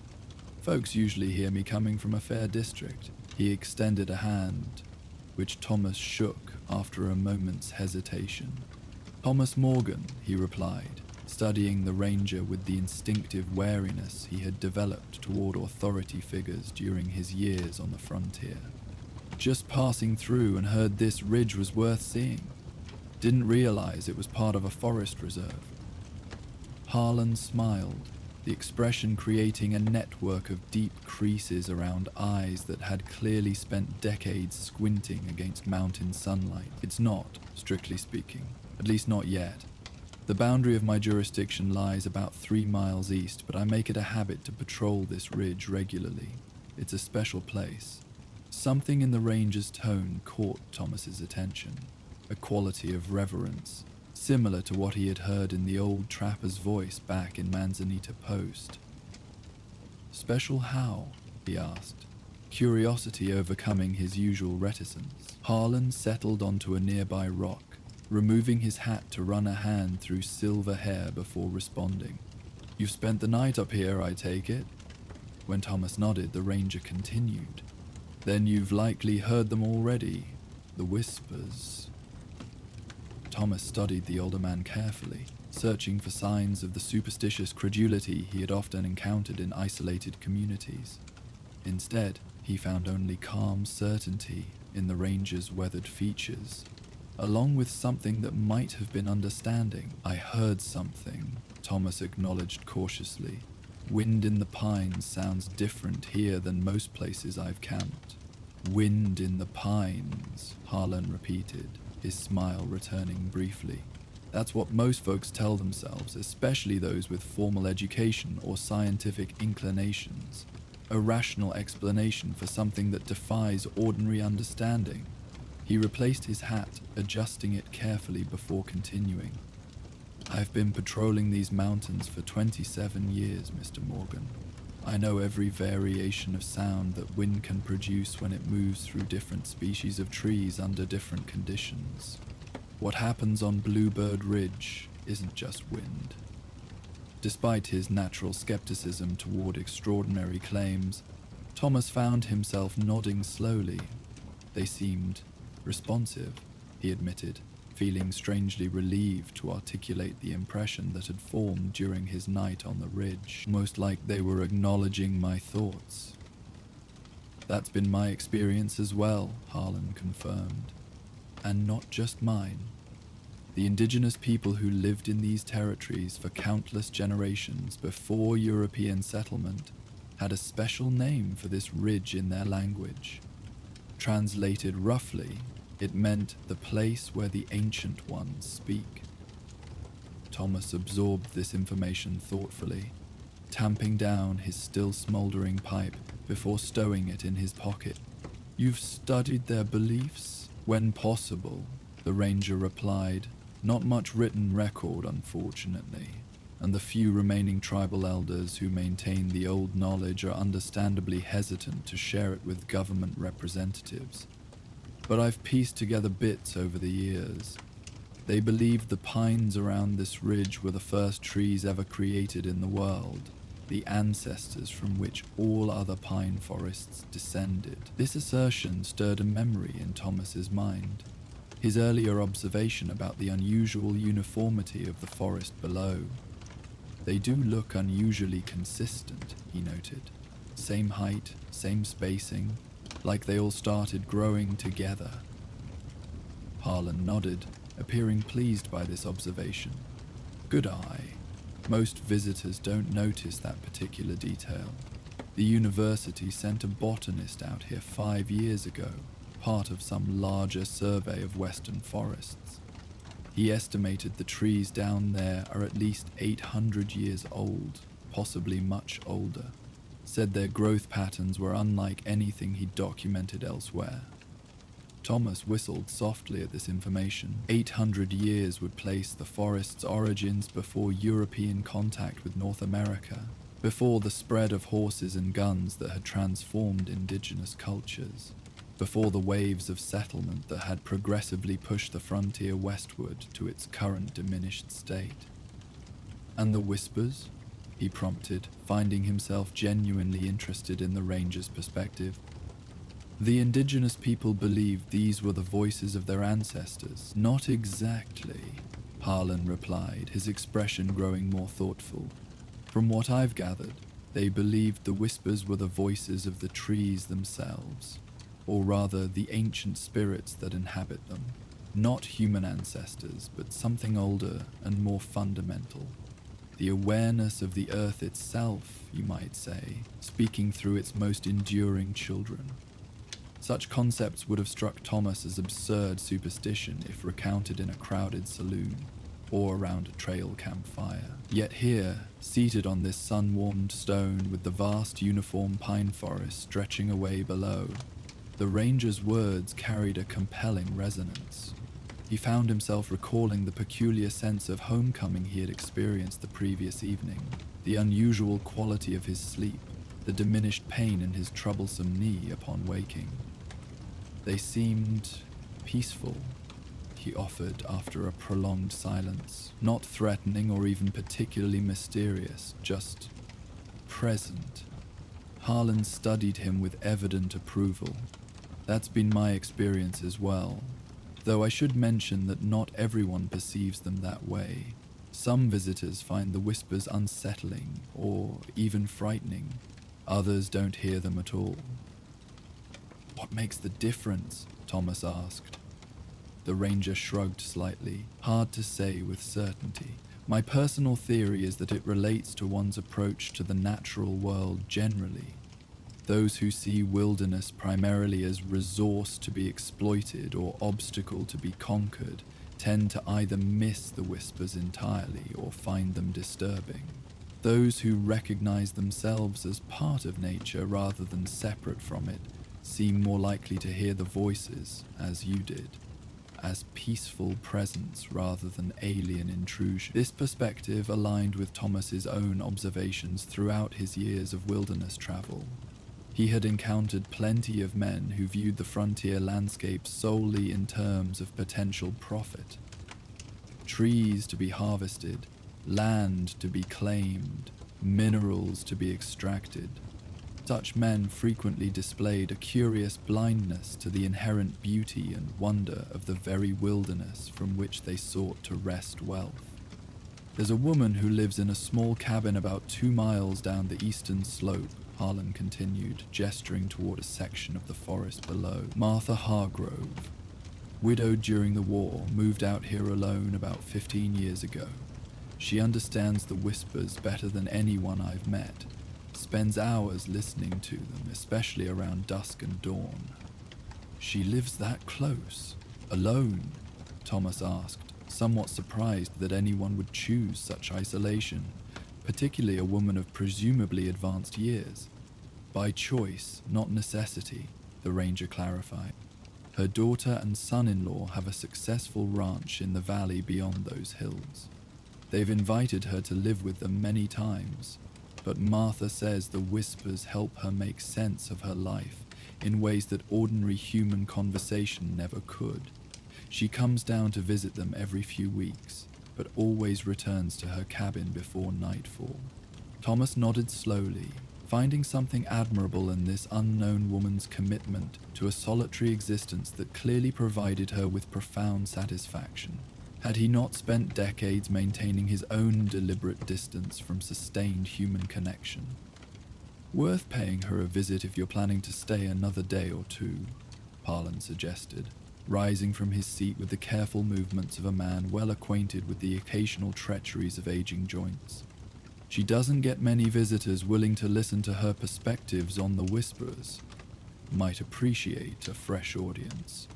"Folks usually hear me coming from a fair district." He extended a hand, which Thomas shook after a moment's hesitation. "Thomas Morgan," he replied, studying the ranger with the instinctive wariness he had developed toward authority figures during his years on the frontier. "Just passing through and heard this ridge was worth seeing. Didn't realize it was part of a forest reserve." Harlan smiled, the expression creating a network of deep creases around eyes that had clearly spent decades squinting against mountain sunlight. "It's not, strictly speaking, at least not yet. The boundary of my jurisdiction lies about 3 miles east, but I make it a habit to patrol this ridge regularly. It's a special place." Something in the ranger's tone caught Thomas's attention, a quality of reverence, similar to what he had heard in the old trapper's voice back in Manzanita Post. "Special how?" he asked, curiosity overcoming his usual reticence. Harlan settled onto a nearby rock, removing his hat to run a hand through silver hair before responding. "You've spent the night up here, I take it?" When Thomas nodded, the ranger continued. "Then you've likely heard them already, the whispers." Thomas studied the older man carefully, searching for signs of the superstitious credulity he had often encountered in isolated communities. Instead, he found only calm certainty in the ranger's weathered features, along with something that might have been understanding. "I heard something," Thomas acknowledged cautiously. "Wind in the pines sounds different here than most places I've camped." "Wind in the pines," Harlan repeated, his smile returning briefly. "That's what most folks tell themselves, especially those with formal education or scientific inclinations. A rational explanation for something that defies ordinary understanding." He replaced his hat, adjusting it carefully before continuing. "I've been patrolling these mountains for 27 years, Mr. Morgan. I know every variation of sound that wind can produce when it moves through different species of trees under different conditions. What happens on Bluebird Ridge isn't just wind." Despite his natural skepticism toward extraordinary claims, Thomas found himself nodding slowly. "They seemed responsive," he admitted, feeling strangely relieved to articulate the impression that had formed during his night on the ridge, almost like they were acknowledging my thoughts. "That's been my experience as well," Harlan confirmed. "And not just mine. The indigenous people who lived in these territories for countless generations before European settlement had a special name for this ridge in their language. Translated roughly, it meant the place where the ancient ones speak." Thomas absorbed this information thoughtfully. tamping down his still smoldering pipe before stowing it in his pocket. "You've studied their beliefs?" "When possible," the ranger replied. "Not much written record, unfortunately, and the few remaining tribal elders who maintain the old knowledge are understandably hesitant to share it with government representatives. But I've pieced together bits over the years. They believed the pines around this ridge were the first trees ever created in the world, the ancestors from which all other pine forests descended." This assertion stirred a memory in Thomas's mind. His earlier observation about the unusual uniformity of the forest below. "They do look unusually consistent," he noted. "Same height, same spacing, like they all started growing together." Harlan nodded, appearing pleased by this observation. "Good eye. Most visitors don't notice that particular detail. The university sent a botanist out here 5 years ago, part of some larger survey of western forests. He estimated the trees down there are at least 800 years old, possibly much older. Said their growth patterns were unlike anything he'd documented elsewhere." Thomas whistled softly at this information. 800 years would place the forest's origins before European contact with North America, before the spread of horses and guns that had transformed indigenous cultures, before the waves of settlement that had progressively pushed the frontier westward to its current diminished state. "And the whispers?" he prompted, finding himself genuinely interested in the ranger's perspective. "The indigenous people believed these were the voices of their ancestors." "Not exactly," Harlan replied, his expression growing more thoughtful. "From what I've gathered, they believed the whispers were the voices of the trees themselves, or rather the ancient spirits that inhabit them. Not human ancestors, but something older and more fundamental. The awareness of the earth itself, you might say, speaking through its most enduring children." Such concepts would have struck Thomas as absurd superstition if recounted in a crowded saloon or around a trail campfire. Yet here, seated on this sun-warmed stone with the vast uniform pine forest stretching away below, the ranger's words carried a compelling resonance. He found himself recalling the peculiar sense of homecoming he had experienced the previous evening, the unusual quality of his sleep, the diminished pain in his troublesome knee upon waking. "They seemed peaceful," he offered after a prolonged silence. "Not threatening or even particularly mysterious, just present." Harlan studied him with evident approval. "That's been my experience as well, though I should mention that not everyone perceives them that way. Some visitors find the whispers unsettling or even frightening. Others don't hear them at all." "What makes the difference?" Thomas asked. The ranger shrugged slightly. "Hard to say with certainty. My personal theory is that it relates to one's approach to the natural world generally. Those who see wilderness primarily as resource to be exploited or obstacle to be conquered tend to either miss the whispers entirely or find them disturbing. Those who recognize themselves as part of nature rather than separate from it seem more likely to hear the voices, as you did, as peaceful presence rather than alien intrusion." This perspective aligned with Thomas's own observations throughout his years of wilderness travel. He had encountered plenty of men who viewed the frontier landscape solely in terms of potential profit. Trees to be harvested, land to be claimed, minerals to be extracted. Such men frequently displayed a curious blindness to the inherent beauty and wonder of the very wilderness from which they sought to wrest wealth. "There's a woman who lives in a small cabin about 2 miles down the eastern slope," Harlan continued, gesturing toward a section of the forest below. "Martha Hargrove. Widowed during the war, moved out here alone about 15 years ago. She understands the whispers better than anyone I've met. Spends hours listening to them, especially around dusk and dawn." "She lives that close? Alone?" Thomas asked, somewhat surprised that anyone would choose such isolation. particularly a woman of presumably advanced years. By choice, not necessity, the ranger clarified. Her daughter and son-in-law have a successful ranch in the valley beyond those hills. They've invited her to live with them many times, but Martha says the whispers help her make sense of her life in ways that ordinary human conversation never could. She comes down to visit them every few weeks, but always returns to her cabin before nightfall. Thomas nodded slowly, finding something admirable in this unknown woman's commitment to a solitary existence that clearly provided her with profound satisfaction. Had he not spent decades maintaining his own deliberate distance from sustained human connection? Worth paying her a visit if you're planning to stay another day or two, Harlan suggested, rising from his seat with the careful movements of a man well acquainted with the occasional treacheries of aging joints. She doesn't get many visitors willing to listen to her perspectives on the whispers. Might appreciate a fresh audience.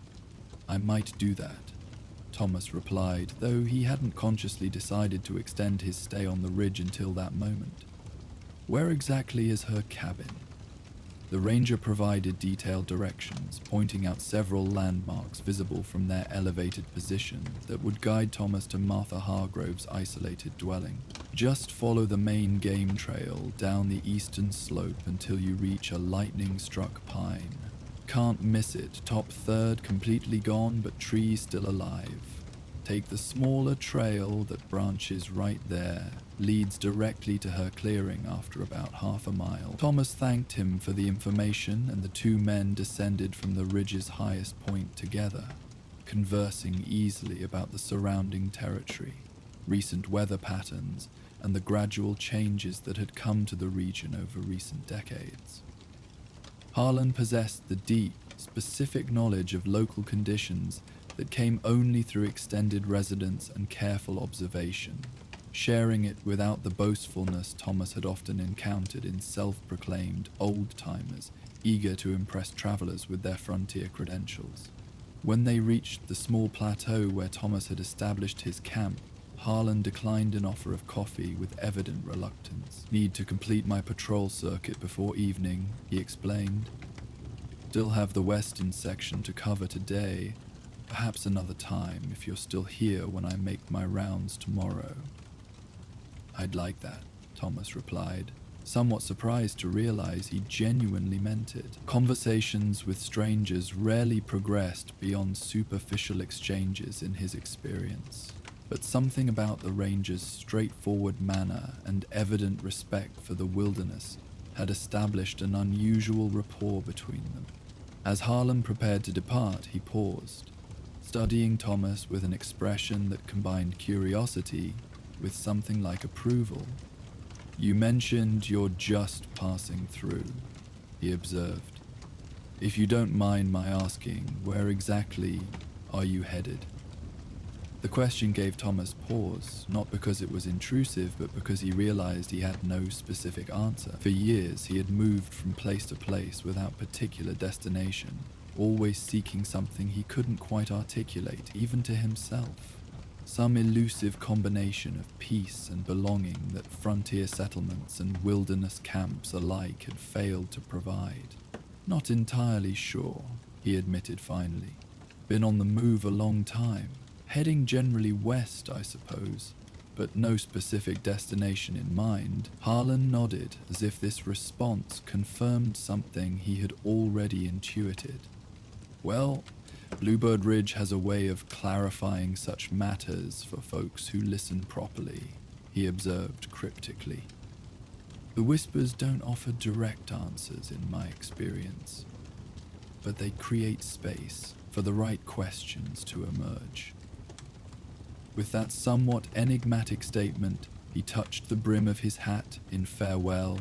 I might do that, Thomas replied, though he hadn't consciously decided to extend his stay on the ridge until that moment. Where exactly is her cabin? The ranger provided detailed directions, pointing out several landmarks visible from their elevated position that would guide Thomas to Martha Hargrove's isolated dwelling. Just follow the main game trail down the eastern slope until you reach a lightning-struck pine. Can't miss it, top third completely gone but trees still alive. Take the smaller trail that branches right there, leads directly to her clearing after about half a mile. Thomas thanked him for the information, and the two men descended from the ridge's highest point together, conversing easily about the surrounding territory, recent weather patterns, and the gradual changes that had come to the region over recent decades. Harlan possessed the deep, specific knowledge of local conditions that came only through extended residence and careful observation, sharing it without the boastfulness Thomas had often encountered in self-proclaimed old-timers eager to impress travelers with their frontier credentials. When they reached the small plateau where Thomas had established his camp, Harlan declined an offer of coffee with evident reluctance. Need to complete my patrol circuit before evening, he explained. Still have the western section to cover today. Perhaps another time if you're still here when I make my rounds tomorrow. I'd like that, Thomas replied, somewhat surprised to realize he genuinely meant it. Conversations with strangers rarely progressed beyond superficial exchanges in his experience, but something about the ranger's straightforward manner and evident respect for the wilderness had established an unusual rapport between them. As Harlan prepared to depart, he paused, studying Thomas with an expression that combined curiosity with something like approval. You mentioned you're just passing through, he observed. If you don't mind my asking, where exactly are you headed? The question gave Thomas pause, not because it was intrusive, but because he realized he had no specific answer. For years, he had moved from place to place without particular destination, always seeking something he couldn't quite articulate, even to himself. Some elusive combination of peace and belonging that frontier settlements and wilderness camps alike had failed to provide. Not entirely sure, he admitted finally. Been on the move a long time. Heading generally west, I suppose, but no specific destination in mind. Harlan nodded as if this response confirmed something he had already intuited. Well, Bluebird Ridge has a way of clarifying such matters for folks who listen properly, he observed cryptically. The whispers don't offer direct answers in my experience, but they create space for the right questions to emerge. With that somewhat enigmatic statement, he touched the brim of his hat in farewell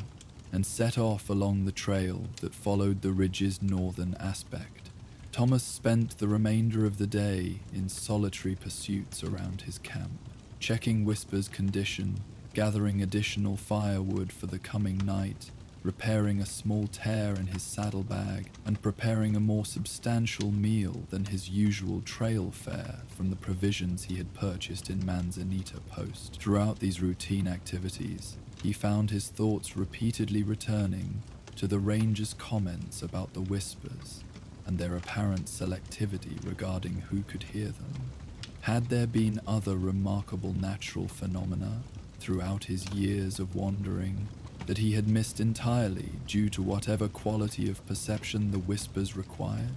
and set off along the trail that followed the ridge's northern aspect. Thomas spent the remainder of the day in solitary pursuits around his camp, checking Whisper's condition, gathering additional firewood for the coming night, repairing a small tear in his saddlebag, and preparing a more substantial meal than his usual trail fare from the provisions he had purchased in Manzanita Post. Throughout these routine activities, he found his thoughts repeatedly returning to the ranger's comments about the whispers and their apparent selectivity regarding who could hear them. Had there been other remarkable natural phenomena throughout his years of wandering that he had missed entirely due to whatever quality of perception the whispers required?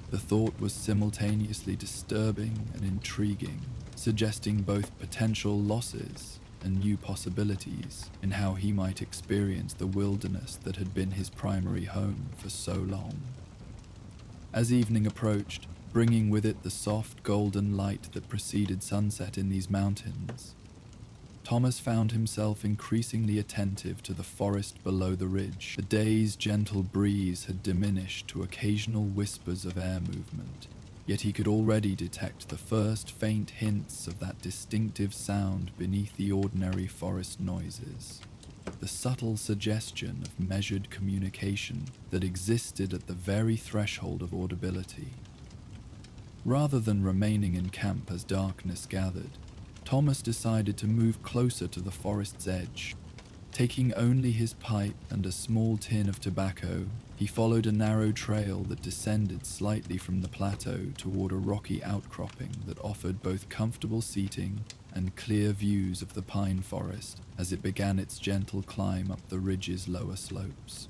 The thought was simultaneously disturbing and intriguing, suggesting both potential losses and new possibilities in how he might experience the wilderness that had been his primary home for so long. As evening approached, bringing with it the soft golden light that preceded sunset in these mountains, Thomas found himself increasingly attentive to the forest below the ridge. The day's gentle breeze had diminished to occasional whispers of air movement, yet he could already detect the first faint hints of that distinctive sound beneath the ordinary forest noises. The subtle suggestion of measured communication that existed at the very threshold of audibility. Rather than remaining in camp as darkness gathered, Thomas decided to move closer to the forest's edge. Taking only his pipe and a small tin of tobacco, he followed a narrow trail that descended slightly from the plateau toward a rocky outcropping that offered both comfortable seating and clear views of the pine forest as it began its gentle climb up the ridge's lower slopes.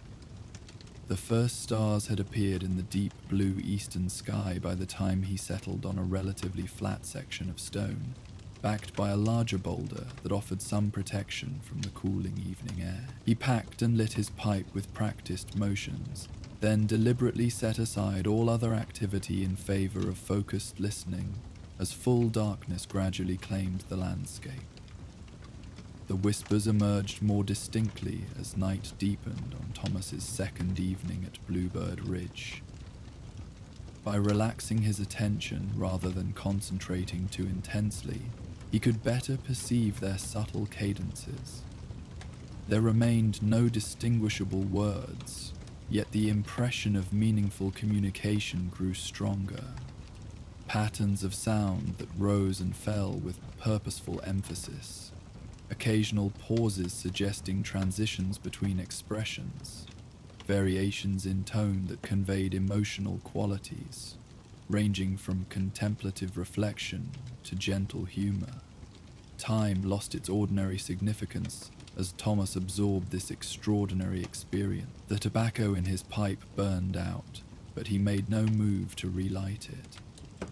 The first stars had appeared in the deep blue eastern sky by the time he settled on a relatively flat section of stone, backed by a larger boulder that offered some protection from the cooling evening air. He packed and lit his pipe with practiced motions, then deliberately set aside all other activity in favor of focused listening as full darkness gradually claimed the landscape. The whispers emerged more distinctly as night deepened on Thomas's second evening at Bluebird Ridge. By relaxing his attention rather than concentrating too intensely, he could better perceive their subtle cadences. There remained no distinguishable words, yet the impression of meaningful communication grew stronger. Patterns of sound that rose and fell with purposeful emphasis, occasional pauses suggesting transitions between expressions, variations in tone that conveyed emotional qualities, ranging from contemplative reflection to gentle humor. Time lost its ordinary significance as Thomas absorbed this extraordinary experience. The tobacco in his pipe burned out, but he made no move to relight it.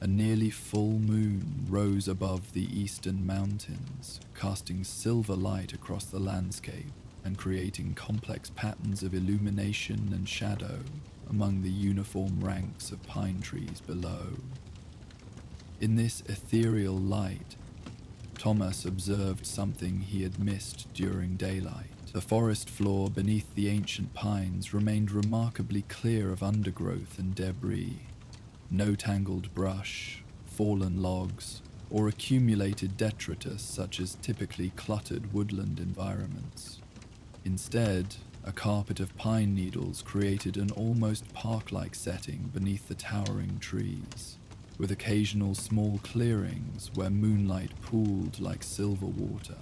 A nearly full moon rose above the eastern mountains, casting silver light across the landscape and creating complex patterns of illumination and shadow among the uniform ranks of pine trees below. In this ethereal light, Thomas observed something he had missed during daylight. The forest floor beneath the ancient pines remained remarkably clear of undergrowth and debris. No tangled brush, fallen logs, or accumulated detritus such as typically cluttered woodland environments. Instead, a carpet of pine needles created an almost park-like setting beneath the towering trees, with occasional small clearings where moonlight pooled like silver water.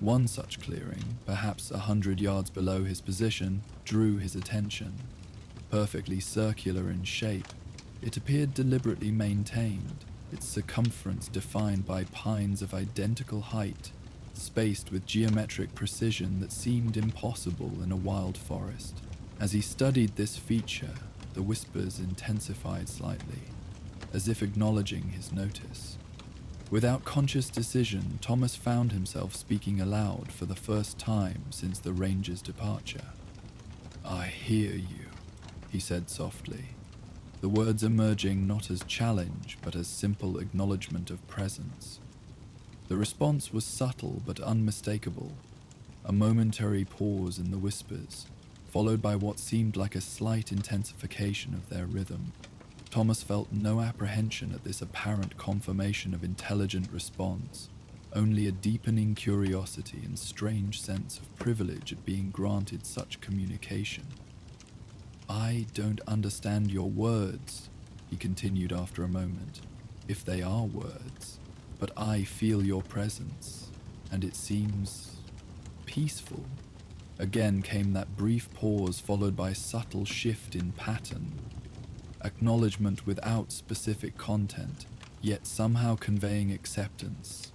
One such clearing, perhaps 100 yards below his position, drew his attention. Perfectly circular in shape, it appeared deliberately maintained, its circumference defined by pines of identical height, spaced with geometric precision that seemed impossible in a wild forest. As he studied this feature, the whispers intensified slightly, as if acknowledging his notice. Without conscious decision, Thomas found himself speaking aloud for the first time since the ranger's departure. "I hear you," he said softly, the words emerging not as challenge but as simple acknowledgement of presence. The response was subtle but unmistakable, a momentary pause in the whispers, followed by what seemed like a slight intensification of their rhythm. Thomas felt no apprehension at this apparent confirmation of intelligent response, only a deepening curiosity and strange sense of privilege at being granted such communication. "I don't understand your words," he continued after a moment, "if they are words, but I feel your presence, and it seems peaceful. Again came that brief pause followed by a subtle shift in pattern. Acknowledgement without specific content, yet somehow conveying acceptance.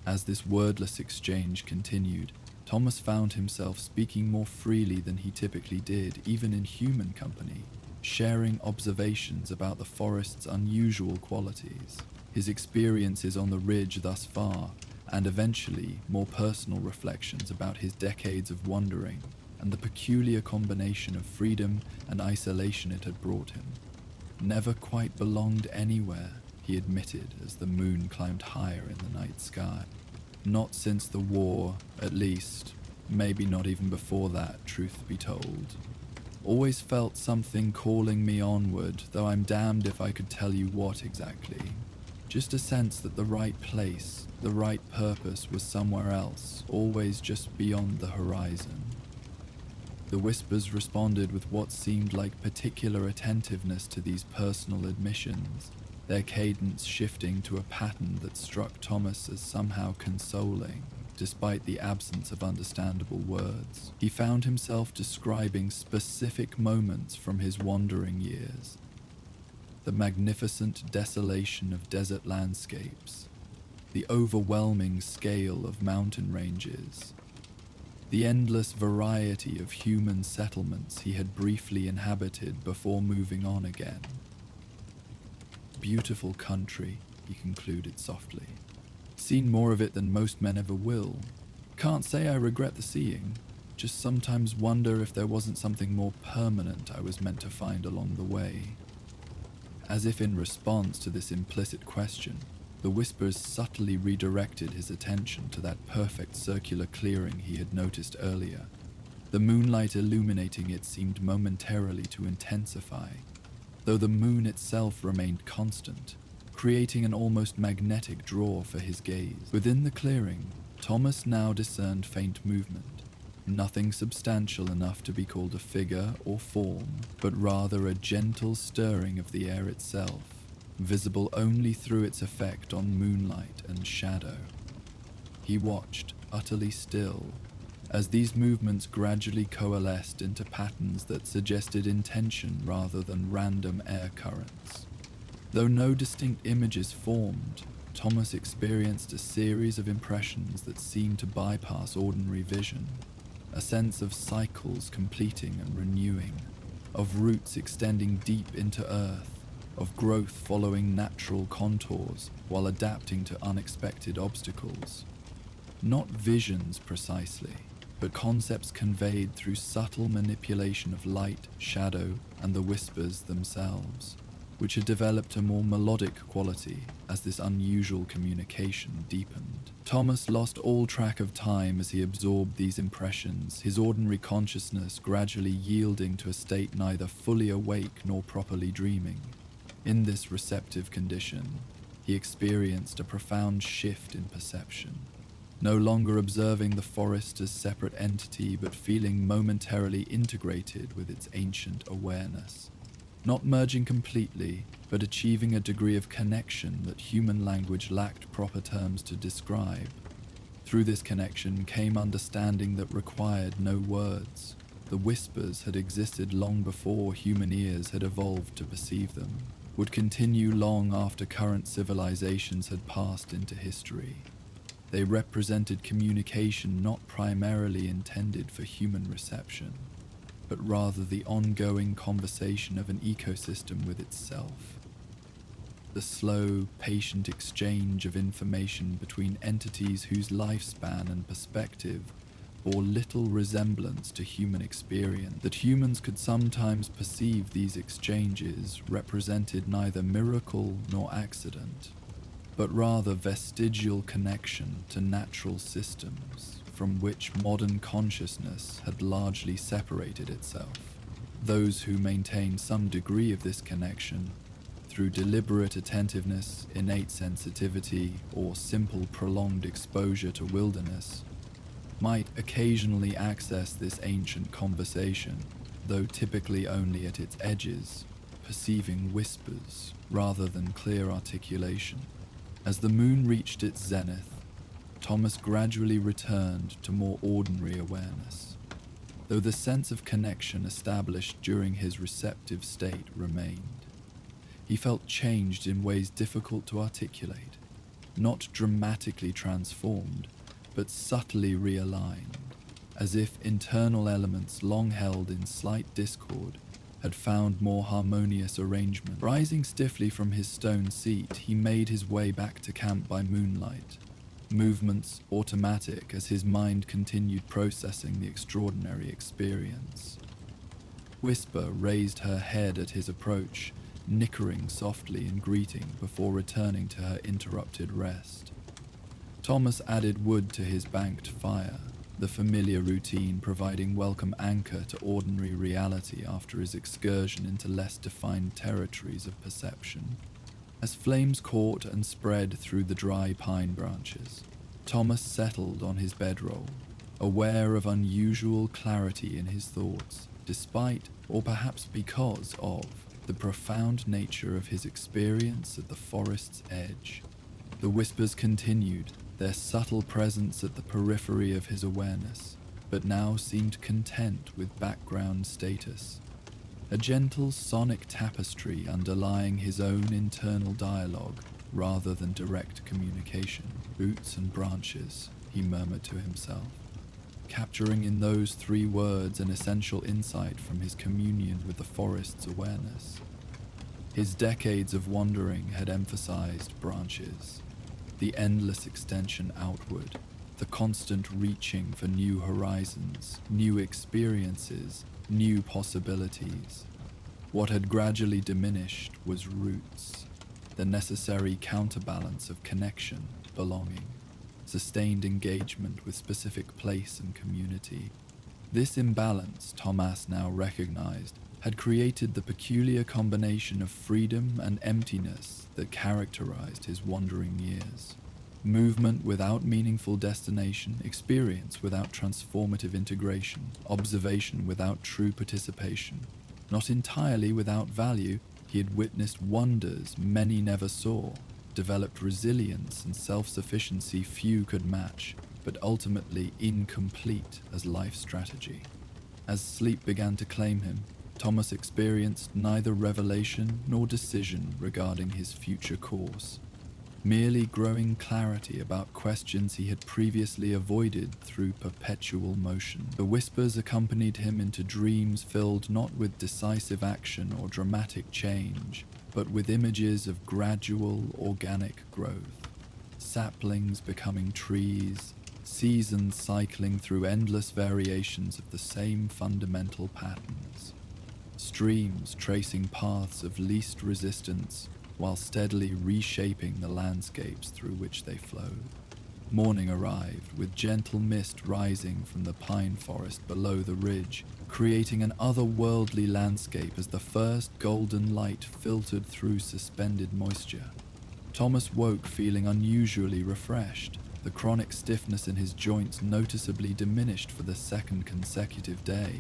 As this wordless exchange continued, Thomas found himself speaking more freely than he typically did, even in human company, sharing observations about the forest's unusual qualities, his experiences on the ridge thus far, and eventually more personal reflections about his decades of wandering and the peculiar combination of freedom and isolation it had brought him. Never quite belonged anywhere, he admitted as the moon climbed higher in the night sky. Not since the war, at least. Maybe not even before that, truth be told. Always felt something calling me onward, though I'm damned if I could tell you what exactly. Just a sense that the right place, the right purpose was somewhere else, always just beyond the horizon. The whispers responded with what seemed like particular attentiveness to these personal admissions, their cadence shifting to a pattern that struck Thomas as somehow consoling, despite the absence of understandable words. He found himself describing specific moments from his wandering years. The magnificent desolation of desert landscapes, the overwhelming scale of mountain ranges, the endless variety of human settlements he had briefly inhabited before moving on again. Beautiful country, he concluded softly. Seen more of it than most men ever will. Can't say I regret the seeing, just sometimes wonder if there wasn't something more permanent I was meant to find along the way. As if in response to this implicit question, the whispers subtly redirected his attention to that perfect circular clearing he had noticed earlier. The moonlight illuminating it seemed momentarily to intensify, though the moon itself remained constant, creating an almost magnetic draw for his gaze. Within the clearing, Thomas now discerned faint movement. Nothing substantial enough to be called a figure or form, but rather a gentle stirring of the air itself, visible only through its effect on moonlight and shadow. He watched, utterly still, as these movements gradually coalesced into patterns that suggested intention rather than random air currents. Though no distinct images formed, Thomas experienced a series of impressions that seemed to bypass ordinary vision. A sense of cycles completing and renewing, of roots extending deep into earth, of growth following natural contours while adapting to unexpected obstacles. Not visions precisely, but concepts conveyed through subtle manipulation of light, shadow, and the whispers themselves, which had developed a more melodic quality as this unusual communication deepened. Thomas lost all track of time as he absorbed these impressions, his ordinary consciousness gradually yielding to a state neither fully awake nor properly dreaming. In this receptive condition, he experienced a profound shift in perception, no longer observing the forest as separate entity but feeling momentarily integrated with its ancient awareness. Not merging completely, but achieving a degree of connection that human language lacked proper terms to describe. Through this connection came understanding that required no words. The whispers had existed long before human ears had evolved to perceive them, would continue long after current civilizations had passed into history. They represented communication not primarily intended for human reception, but rather the ongoing conversation of an ecosystem with itself. The slow, patient exchange of information between entities whose lifespan and perspective bore little resemblance to human experience. That humans could sometimes perceive these exchanges represented neither miracle nor accident, but rather vestigial connection to natural systems from which modern consciousness had largely separated itself. Those who maintained some degree of this connection, through deliberate attentiveness, innate sensitivity, or simple prolonged exposure to wilderness, might occasionally access this ancient conversation, though typically only at its edges, perceiving whispers rather than clear articulation. As the moon reached its zenith, Thomas gradually returned to more ordinary awareness, though the sense of connection established during his receptive state remained. He felt changed in ways difficult to articulate, not dramatically transformed, but subtly realigned, as if internal elements long held in slight discord had found more harmonious arrangement. Rising stiffly from his stone seat, he made his way back to camp by moonlight, movements automatic as his mind continued processing the extraordinary experience. Whisper raised her head at his approach, nickering softly in greeting before returning to her interrupted rest. Thomas added wood to his banked fire, the familiar routine providing welcome anchor to ordinary reality after his excursion into less defined territories of perception. As flames caught and spread through the dry pine branches, Thomas settled on his bedroll, aware of unusual clarity in his thoughts, despite, or perhaps because of, the profound nature of his experience at the forest's edge. The whispers continued, their subtle presence at the periphery of his awareness, but now seemed content with background status. A gentle sonic tapestry underlying his own internal dialogue rather than direct communication. Roots and branches, he murmured to himself, capturing in those 3 words an essential insight from his communion with the forest's awareness. His decades of wandering had emphasized branches, the endless extension outward, the constant reaching for new horizons, new experiences, new possibilities. What had gradually diminished was roots, the necessary counterbalance of connection, belonging, sustained engagement with specific place and community. This imbalance, Thomas now recognized, had created the peculiar combination of freedom and emptiness that characterized his wandering years. Movement without meaningful destination, experience without transformative integration, observation without true participation. Not entirely without value, he had witnessed wonders many never saw, developed resilience and self-sufficiency few could match, but ultimately incomplete as life strategy. As sleep began to claim him, Thomas experienced neither revelation nor decision regarding his future course, merely growing clarity about questions he had previously avoided through perpetual motion. The whispers accompanied him into dreams filled not with decisive action or dramatic change, but with images of gradual, organic growth. Saplings becoming trees, seasons cycling through endless variations of the same fundamental patterns. Streams tracing paths of least resistance while steadily reshaping the landscapes through which they flowed. Morning arrived, with gentle mist rising from the pine forest below the ridge, creating an otherworldly landscape as the first golden light filtered through suspended moisture. Thomas woke feeling unusually refreshed, the chronic stiffness in his joints noticeably diminished for the 2nd consecutive day.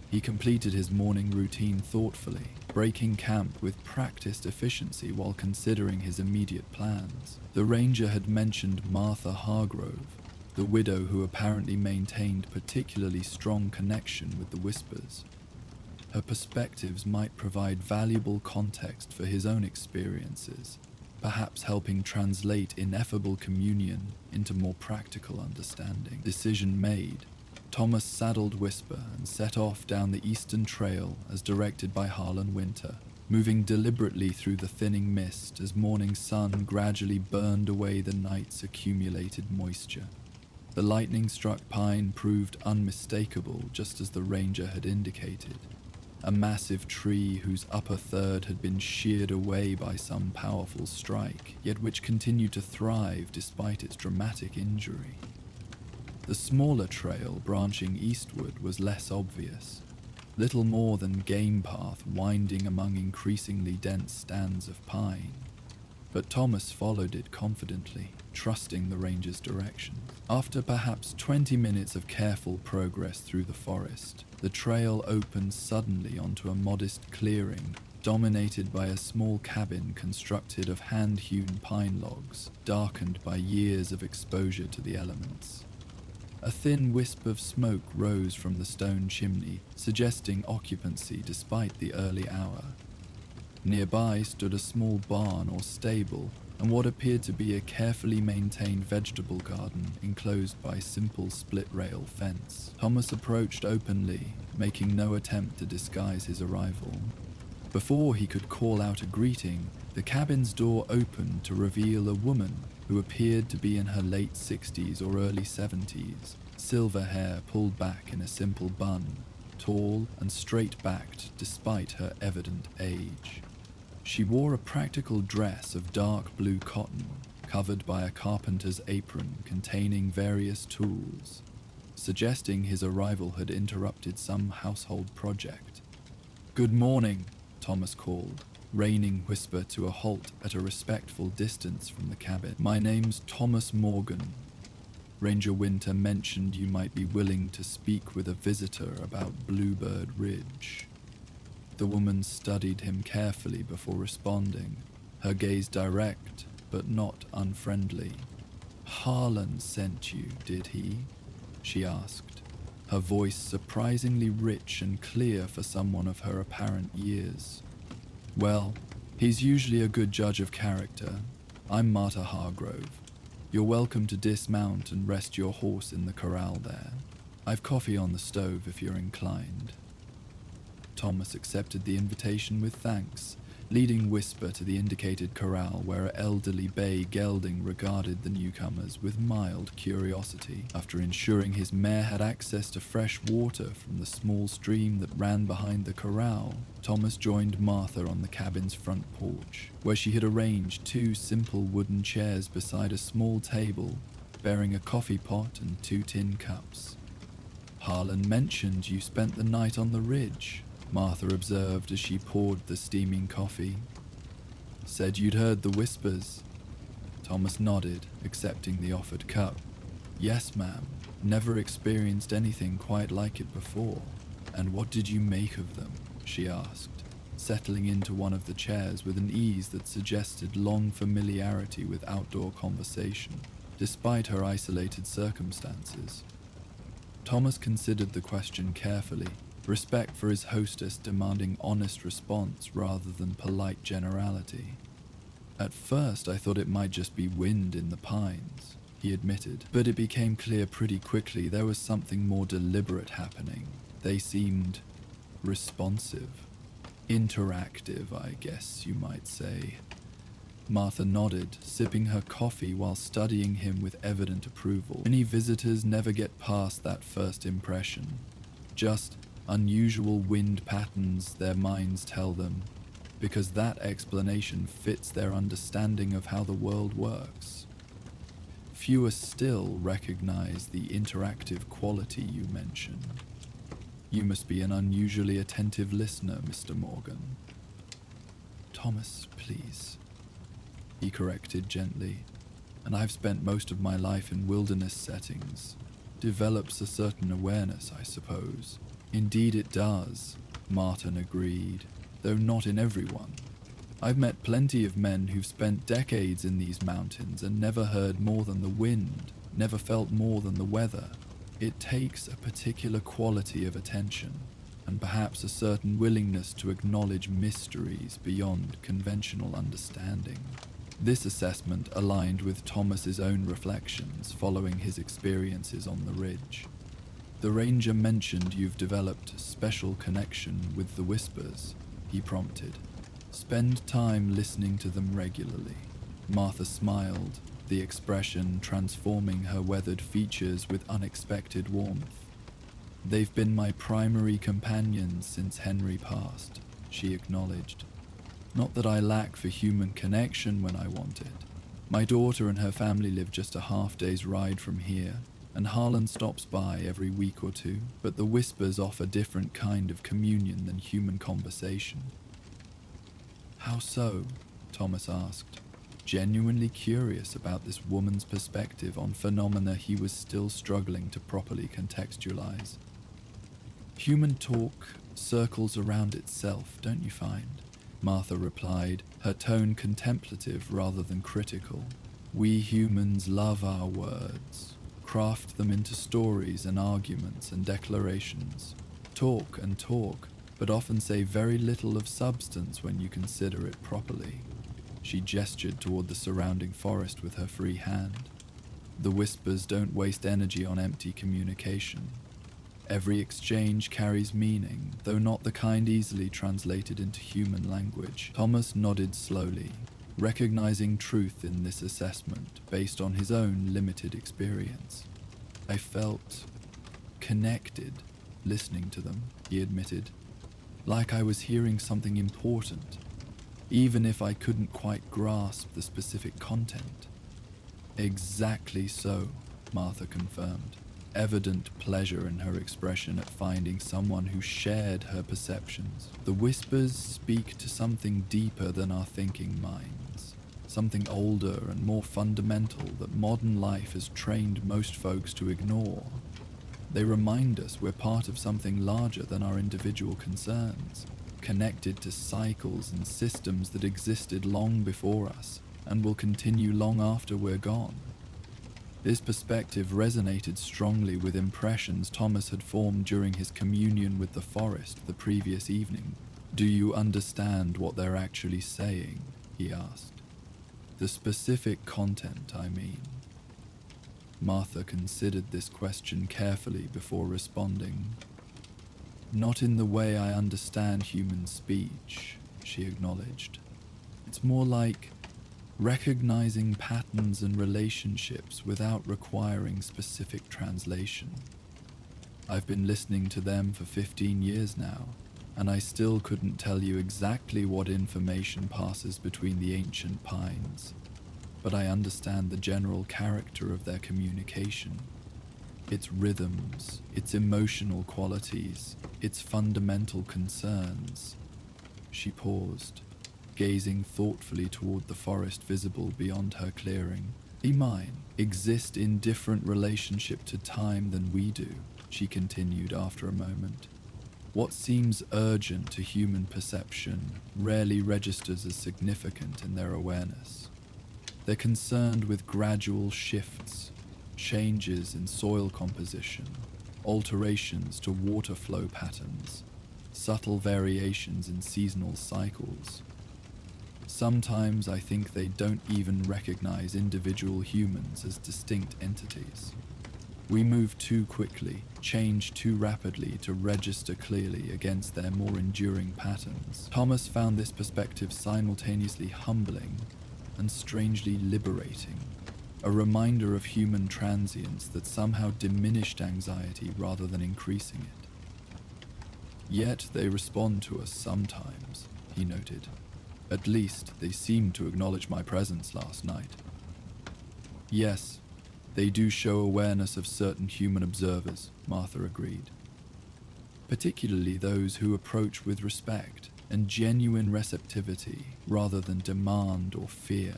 He completed his morning routine thoughtfully, breaking camp with practiced efficiency while considering his immediate plans. The ranger had mentioned Martha Hargrove, the widow who apparently maintained particularly strong connection with the whispers. Her perspectives might provide valuable context for his own experiences, perhaps helping translate ineffable communion into more practical understanding. Decision made, Thomas saddled Whisper and set off down the eastern trail as directed by Harlan Winter, moving deliberately through the thinning mist as morning sun gradually burned away the night's accumulated moisture. The lightning-struck pine proved unmistakable, just as the ranger had indicated. A massive tree whose upper third had been sheared away by some powerful strike, yet which continued to thrive despite its dramatic injury. The smaller trail branching eastward was less obvious, little more than game path winding among increasingly dense stands of pine. But Thomas followed it confidently, trusting the ranger's direction. After perhaps 20 minutes of careful progress through the forest, the trail opened suddenly onto a modest clearing dominated by a small cabin constructed of hand-hewn pine logs, darkened by years of exposure to the elements. A thin wisp of smoke rose from the stone chimney, suggesting occupancy despite the early hour. Nearby stood a small barn or stable, and what appeared to be a carefully maintained vegetable garden enclosed by simple split-rail fence. Thomas approached openly, making no attempt to disguise his arrival. Before he could call out a greeting, the cabin's door opened to reveal a woman who appeared to be in her late 60s or early 70s, silver hair pulled back in a simple bun, tall and straight-backed despite her evident age. She wore a practical dress of dark blue cotton, covered by a carpenter's apron containing various tools, suggesting his arrival had interrupted some household project. "Good morning," Thomas called, reining Whisper to a halt at a respectful distance from the cabin. "My name's Thomas Morgan. Ranger Winter mentioned you might be willing to speak with a visitor about Bluebird Ridge." The woman studied him carefully before responding, her gaze direct but not unfriendly. "Harlan sent you, did he?" she asked, her voice surprisingly rich and clear for someone of her apparent years. "Well, he's usually a good judge of character. I'm Marta Hargrove. You're welcome to dismount and rest your horse in the corral there. I've coffee on the stove if you're inclined." Thomas accepted the invitation with thanks, leading Whisper to the indicated corral where an elderly bay gelding regarded the newcomers with mild curiosity. After ensuring his mare had access to fresh water from the small stream that ran behind the corral, Thomas joined Martha on the cabin's front porch, where she had arranged 2 simple wooden chairs beside a small table bearing a coffee pot and 2 tin cups. "Harlan mentioned you spent the night on the ridge," Martha observed as she poured the steaming coffee. "Said you'd heard the whispers." Thomas nodded, accepting the offered cup. "Yes, ma'am. Never experienced anything quite like it before." "And what did you make of them?" she asked, settling into one of the chairs with an ease that suggested long familiarity with outdoor conversation, despite her isolated circumstances. Thomas considered the question carefully, respect for his hostess demanding honest response rather than polite generality. "At first I thought it might just be wind in the pines," he admitted, "but it became clear pretty quickly there was something more deliberate happening. They seemed responsive. Interactive, I guess you might say." Martha nodded, sipping her coffee while studying him with evident approval. Many visitors never get past that first impression. Just unusual wind patterns, their minds tell them, because that explanation fits their understanding of how the world works. Fewer still recognize the interactive quality you mention. "You must be an unusually attentive listener, Mr. Morgan." "Thomas, please," he corrected gently, "and I've spent most of my life in wilderness settings. Develops a certain awareness, I suppose." "Indeed it does," Martin agreed, "though not in everyone. I've met plenty of men who've spent decades in these mountains and never heard more than the wind, never felt more than the weather. It takes a particular quality of attention, and perhaps a certain willingness to acknowledge mysteries beyond conventional understanding." This assessment aligned with Thomas's own reflections following his experiences on the ridge. "The ranger mentioned you've developed a special connection with the whispers," he prompted. "Spend time listening to them regularly." Martha smiled, the expression transforming her weathered features with unexpected warmth. "They've been my primary companions since Henry passed," she acknowledged. "Not that I lack for human connection when I want it. My daughter and her family live just a half-day's ride from here, and Harlan stops by every week or 2, but the whispers offer a different kind of communion than human conversation." "How so?" Thomas asked, genuinely curious about this woman's perspective on phenomena he was still struggling to properly contextualize. "Human talk circles around itself, don't you find? Martha replied, her tone contemplative rather than critical. We humans love our words, craft them into stories and arguments and declarations, talk and talk, but often say very little of substance when you consider it properly. She gestured toward the surrounding forest with her free hand. The whispers don't waste energy on empty communication. Every exchange carries meaning, though not the kind easily translated into human language. Thomas nodded slowly, recognizing truth in this assessment based on his own limited experience. I felt connected listening to them, he admitted, like I was hearing something important, even if I couldn't quite grasp the specific content. Exactly so, Martha confirmed, evident pleasure in her expression at finding someone who shared her perceptions. The whispers speak to something deeper than our thinking minds, something older and more fundamental that modern life has trained most folks to ignore. They remind us we're part of something larger than our individual concerns, connected to cycles and systems that existed long before us and will continue long after we're gone. This perspective resonated strongly with impressions Thomas had formed during his communion with the forest the previous evening. Do you understand what they're actually saying? He asked. The specific content, I mean. Martha considered this question carefully before responding. Not in the way I understand human speech, she acknowledged. It's more like recognizing patterns and relationships without requiring specific translation. I've been listening to them for 15 years now, and I still couldn't tell you exactly what information passes between the ancient pines, but I understand the general character of their communication, its rhythms, its emotional qualities, its fundamental concerns. She paused, gazing thoughtfully toward the forest visible beyond her clearing. The mine exist in different relationship to time than we do, she continued after a moment. What seems urgent to human perception rarely registers as significant in their awareness. They're concerned with gradual shifts, changes in soil composition, alterations to water flow patterns, subtle variations in seasonal cycles. Sometimes I think they don't even recognize individual humans as distinct entities. We move too quickly, change too rapidly to register clearly against their more enduring patterns. Thomas found this perspective simultaneously humbling and strangely liberating, a reminder of human transience that somehow diminished anxiety rather than increasing it. Yet they respond to us sometimes, he noted. At least they seemed to acknowledge my presence last night. Yes, they do show awareness of certain human observers, Martha agreed. Particularly those who approach with respect and genuine receptivity rather than demand or fear.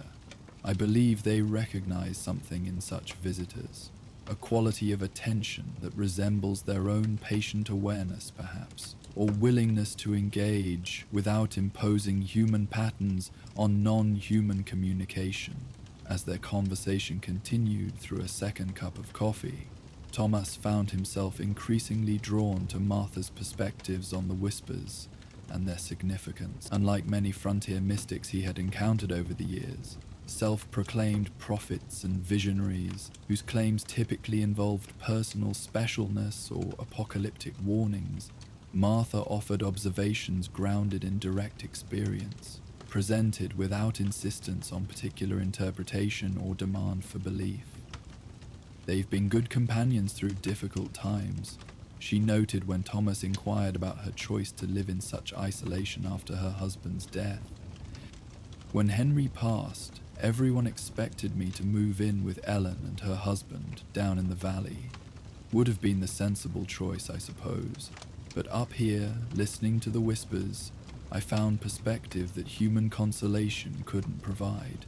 I believe they recognize something in such visitors, a quality of attention that resembles their own patient awareness, perhaps, or willingness to engage without imposing human patterns on non-human communication. As their conversation continued through a second cup of coffee, Thomas found himself increasingly drawn to Martha's perspectives on the whispers and their significance. Unlike many frontier mystics he had encountered over the years, self-proclaimed prophets and visionaries whose claims typically involved personal specialness or apocalyptic warnings, Martha offered observations grounded in direct experience, presented without insistence on particular interpretation or demand for belief. They've been good companions through difficult times, she noted when Thomas inquired about her choice to live in such isolation after her husband's death. When Henry passed, everyone expected me to move in with Ellen and her husband down in the valley. Would have been the sensible choice, I suppose. But up here, listening to the whispers, I found perspective that human consolation couldn't provide.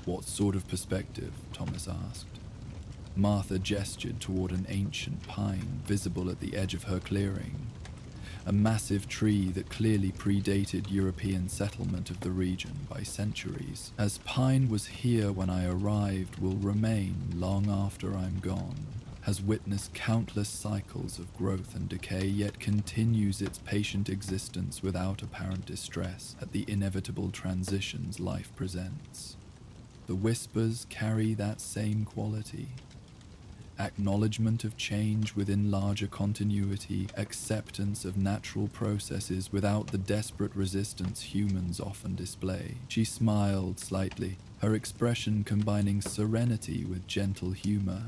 What sort of perspective? Thomas asked. Martha gestured toward an ancient pine visible at the edge of her clearing. a massive tree that clearly predated European settlement of the region by centuries. As pine was here when I arrived will remain long after I'm gone, has witnessed countless cycles of growth and decay, yet continues its patient existence without apparent distress at the inevitable transitions life presents. The whispers carry that same quality. Acknowledgement of change within larger continuity, acceptance of natural processes without the desperate resistance humans often display. She smiled slightly, her expression combining serenity with gentle humor.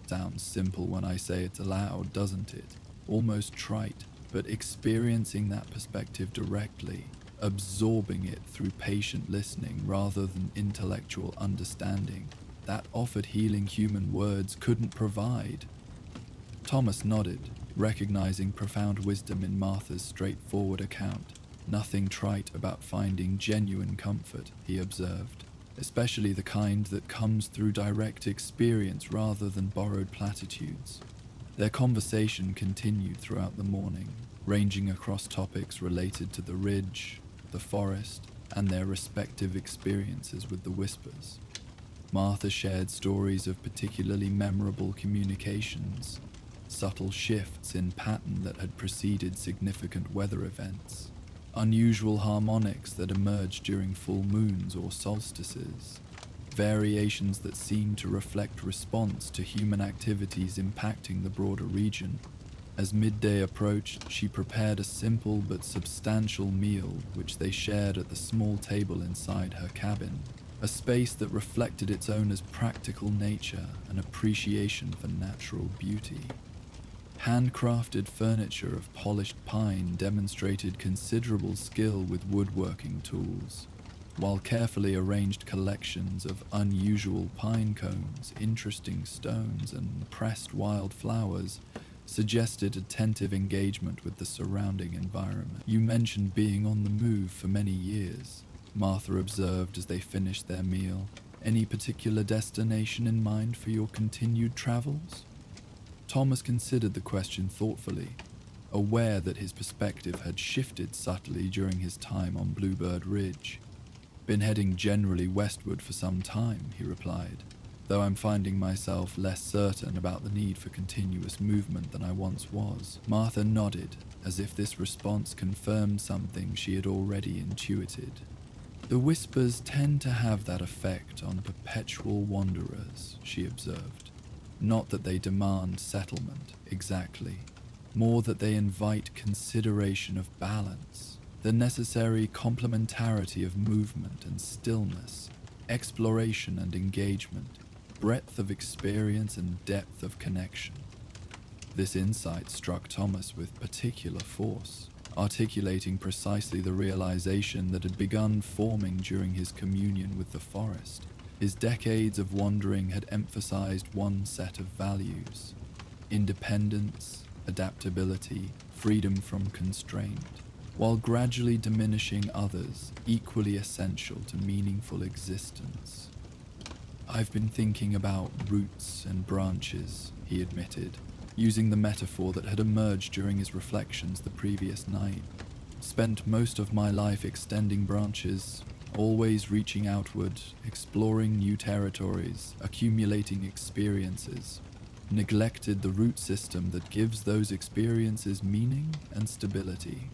Sounds simple when I say it aloud, doesn't it? Almost trite, but experiencing that perspective directly, absorbing it through patient listening rather than intellectual understanding, that offered healing human words couldn't provide. Thomas nodded, recognizing profound wisdom in Martha's straightforward account. Nothing trite about finding genuine comfort, he observed, especially the kind that comes through direct experience rather than borrowed platitudes. Their conversation continued throughout the morning, ranging across topics related to the ridge, the forest, and their respective experiences with the whispers. Martha shared stories of particularly memorable communications, subtle shifts in pattern that had preceded significant weather events, unusual harmonics that emerged during full moons or solstices, variations that seemed to reflect response to human activities impacting the broader region. As midday approached, she prepared a simple but substantial meal which they shared at the small table inside her cabin, a space that reflected its owner's practical nature and appreciation for natural beauty. Handcrafted furniture of polished pine demonstrated considerable skill with woodworking tools, while carefully arranged collections of unusual pine cones, interesting stones, and pressed wild flowers suggested attentive engagement with the surrounding environment. "You mentioned being on the move for many years," Martha observed as they finished their meal. "Any particular destination in mind for your continued travels?" Thomas considered the question thoughtfully, aware that his perspective had shifted subtly during his time on Bluebird Ridge. "Been heading generally westward for some time," he replied, "though I'm finding myself less certain about the need for continuous movement than I once was." Martha nodded, as if this response confirmed something she had already intuited. "The whispers tend to have that effect on perpetual wanderers," she observed. "Not that they demand settlement, exactly. More that they invite consideration of balance, the necessary complementarity of movement and stillness, exploration and engagement, breadth of experience and depth of connection." This insight struck Thomas with particular force, articulating precisely the realization that had begun forming during his communion with the forest. His decades of wandering had emphasized one set of values: independence, adaptability, freedom from constraint, while gradually diminishing others equally essential to meaningful existence. "I've been thinking about roots and branches," he admitted, using the metaphor that had emerged during his reflections the previous night. "Spent most of my life extending branches, always reaching outward, exploring new territories, accumulating experiences. Neglected the root system that gives those experiences meaning and stability."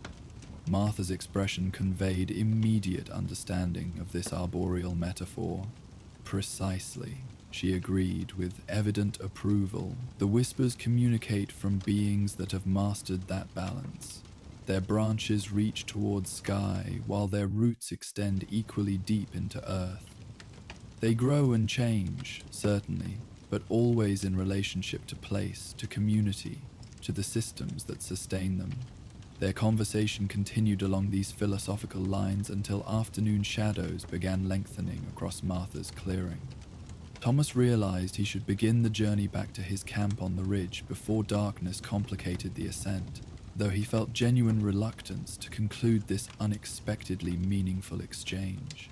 Martha's expression conveyed immediate understanding of this arboreal metaphor. "Precisely," she agreed with evident approval. "The whispers communicate from beings that have mastered that balance. Their branches reach towards sky, while their roots extend equally deep into earth. They grow and change, certainly, but always in relationship to place, to community, to the systems that sustain them." Their conversation continued along these philosophical lines until afternoon shadows began lengthening across Martha's clearing. Thomas realized he should begin the journey back to his camp on the ridge before darkness complicated the ascent, though he felt genuine reluctance to conclude this unexpectedly meaningful exchange.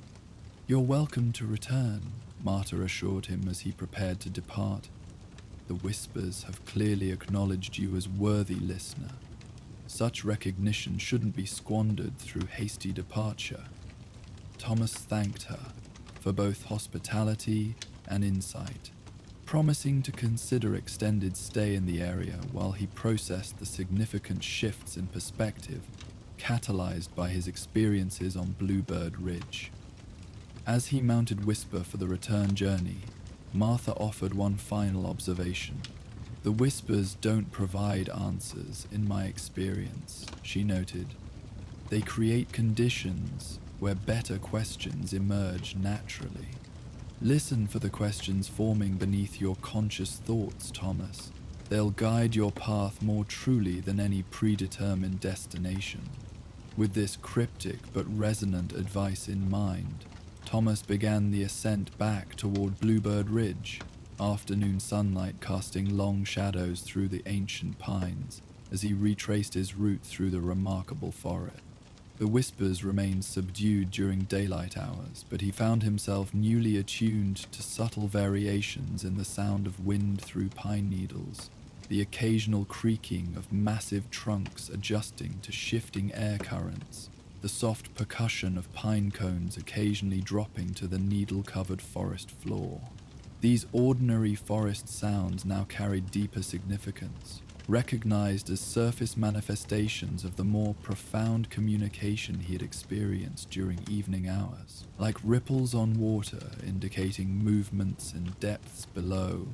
"You're welcome to return," Martha assured him as he prepared to depart. "The whispers have clearly acknowledged you as worthy listener." Such recognition shouldn't be squandered through hasty departure. Thomas thanked her for both hospitality and insight, promising to consider extended stay in the area while he processed the significant shifts in perspective catalyzed by his experiences on Bluebird Ridge. As he mounted Whisper for the return journey, Martha offered one final observation. "The Whispers don't provide answers, in my experience," she noted. "They create conditions where better questions emerge naturally. Listen for the questions forming beneath your conscious thoughts, Thomas. They'll guide your path more truly than any predetermined destination." With this cryptic but resonant advice in mind, Thomas began the ascent back toward Bluebird Ridge, afternoon sunlight casting long shadows through the ancient pines as he retraced his route through the remarkable forest. The Whispers remained subdued during daylight hours, but he found himself newly attuned to subtle variations in the sound of wind through pine needles, the occasional creaking of massive trunks adjusting to shifting air currents, the soft percussion of pine cones occasionally dropping to the needle-covered forest floor. These ordinary forest sounds now carried deeper significance, recognized as surface manifestations of the more profound communication he had experienced during evening hours, like ripples on water indicating movements and depths below.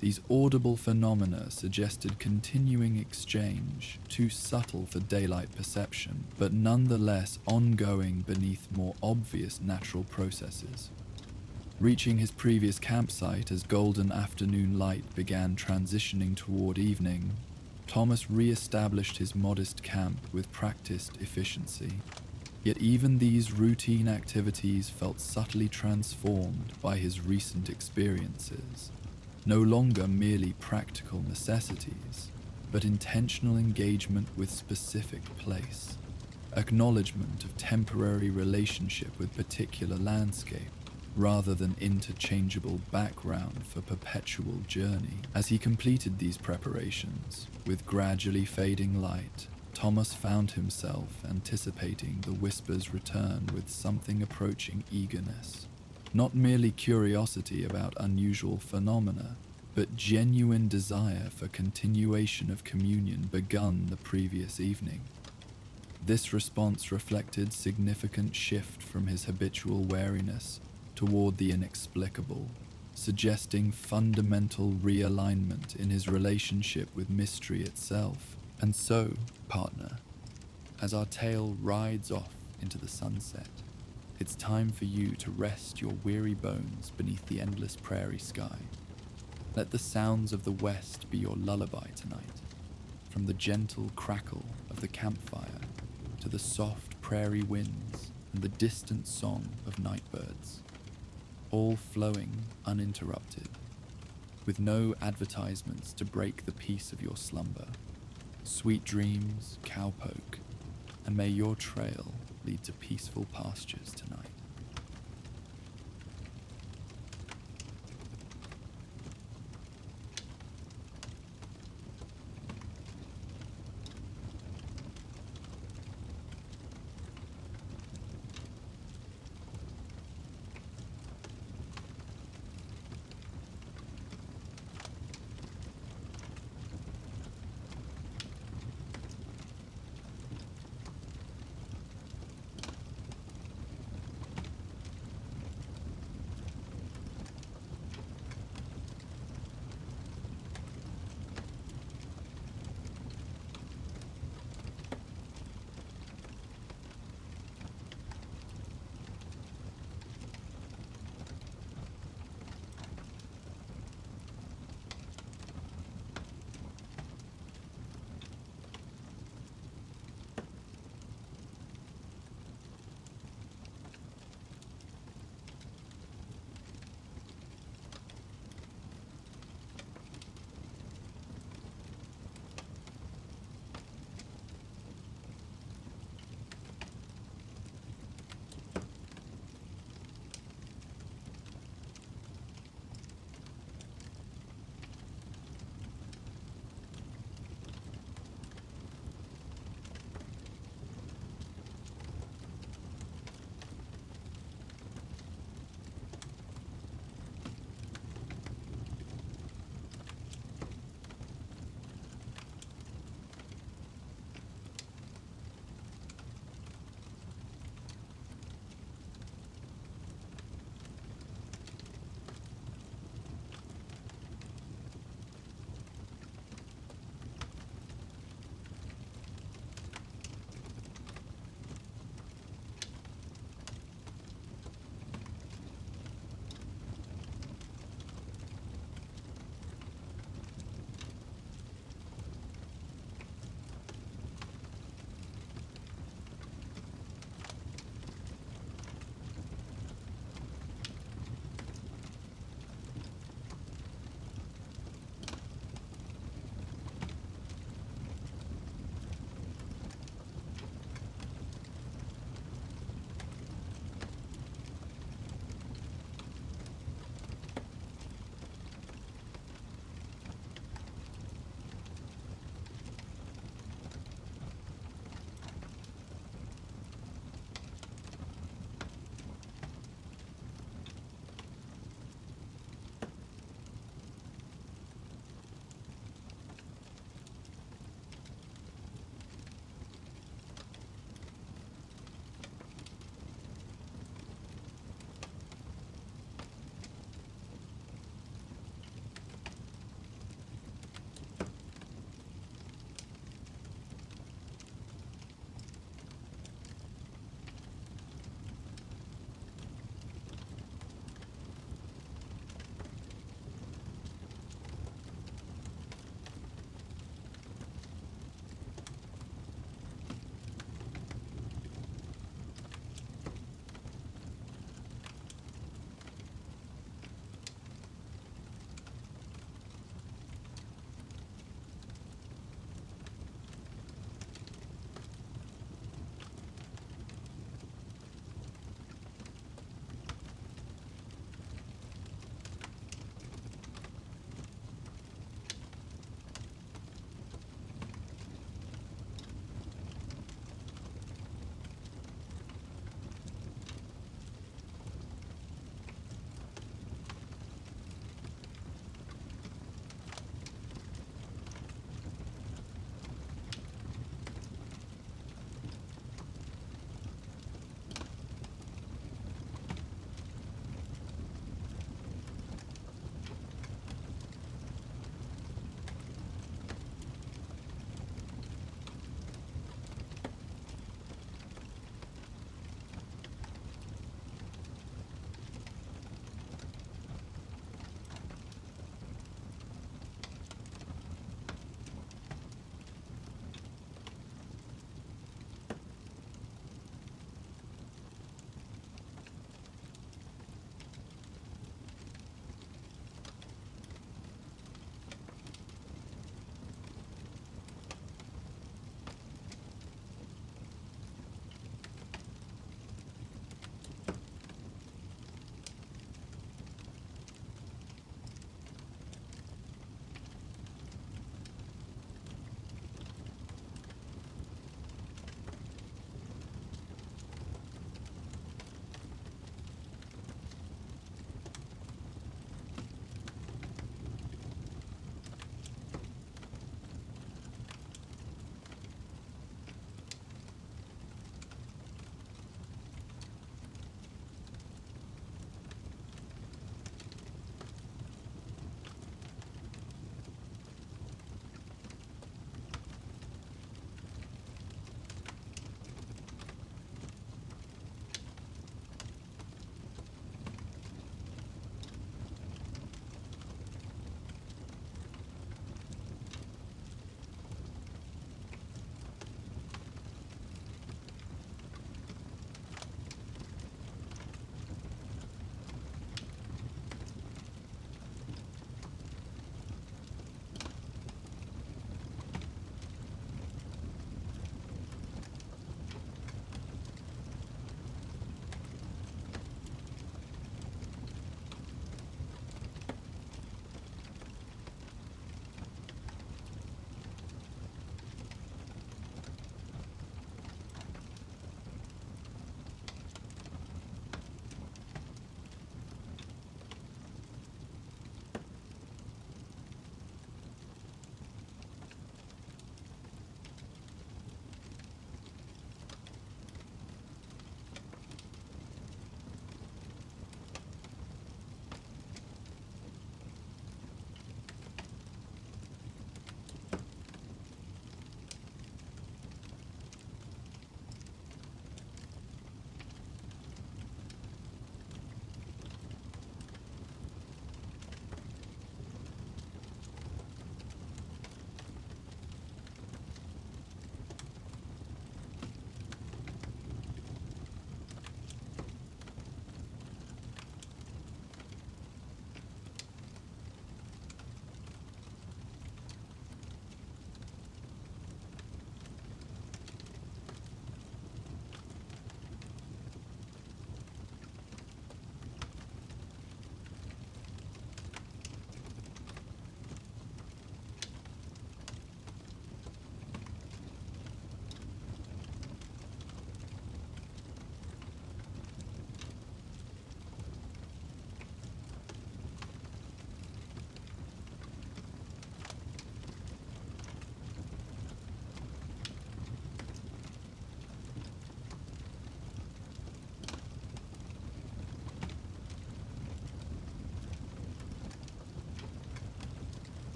These audible phenomena suggested continuing exchange, too subtle for daylight perception, but nonetheless ongoing beneath more obvious natural processes. Reaching his previous campsite as golden afternoon light began transitioning toward evening, Thomas re-established his modest camp with practiced efficiency. Yet even these routine activities felt subtly transformed by his recent experiences. No longer merely practical necessities, but intentional engagement with specific place, acknowledgement of temporary relationship with particular landscape, rather than interchangeable background for perpetual journey. As he completed these preparations, with gradually fading light, Thomas found himself anticipating the Whisper's return with something approaching eagerness. Not merely curiosity about unusual phenomena, but genuine desire for continuation of communion begun the previous evening. This response reflected significant shift from his habitual wariness toward the inexplicable, suggesting fundamental realignment in his relationship with mystery itself. And so, partner, as our tale rides off into the sunset, it's time for you to rest your weary bones beneath the endless prairie sky. Let the sounds of the West be your lullaby tonight, from the gentle crackle of the campfire to the soft prairie winds and the distant song of nightbirds, all flowing uninterrupted, with no advertisements to break the peace of your slumber. Sweet dreams, cowpoke, and may your trail lead to peaceful pastures tonight.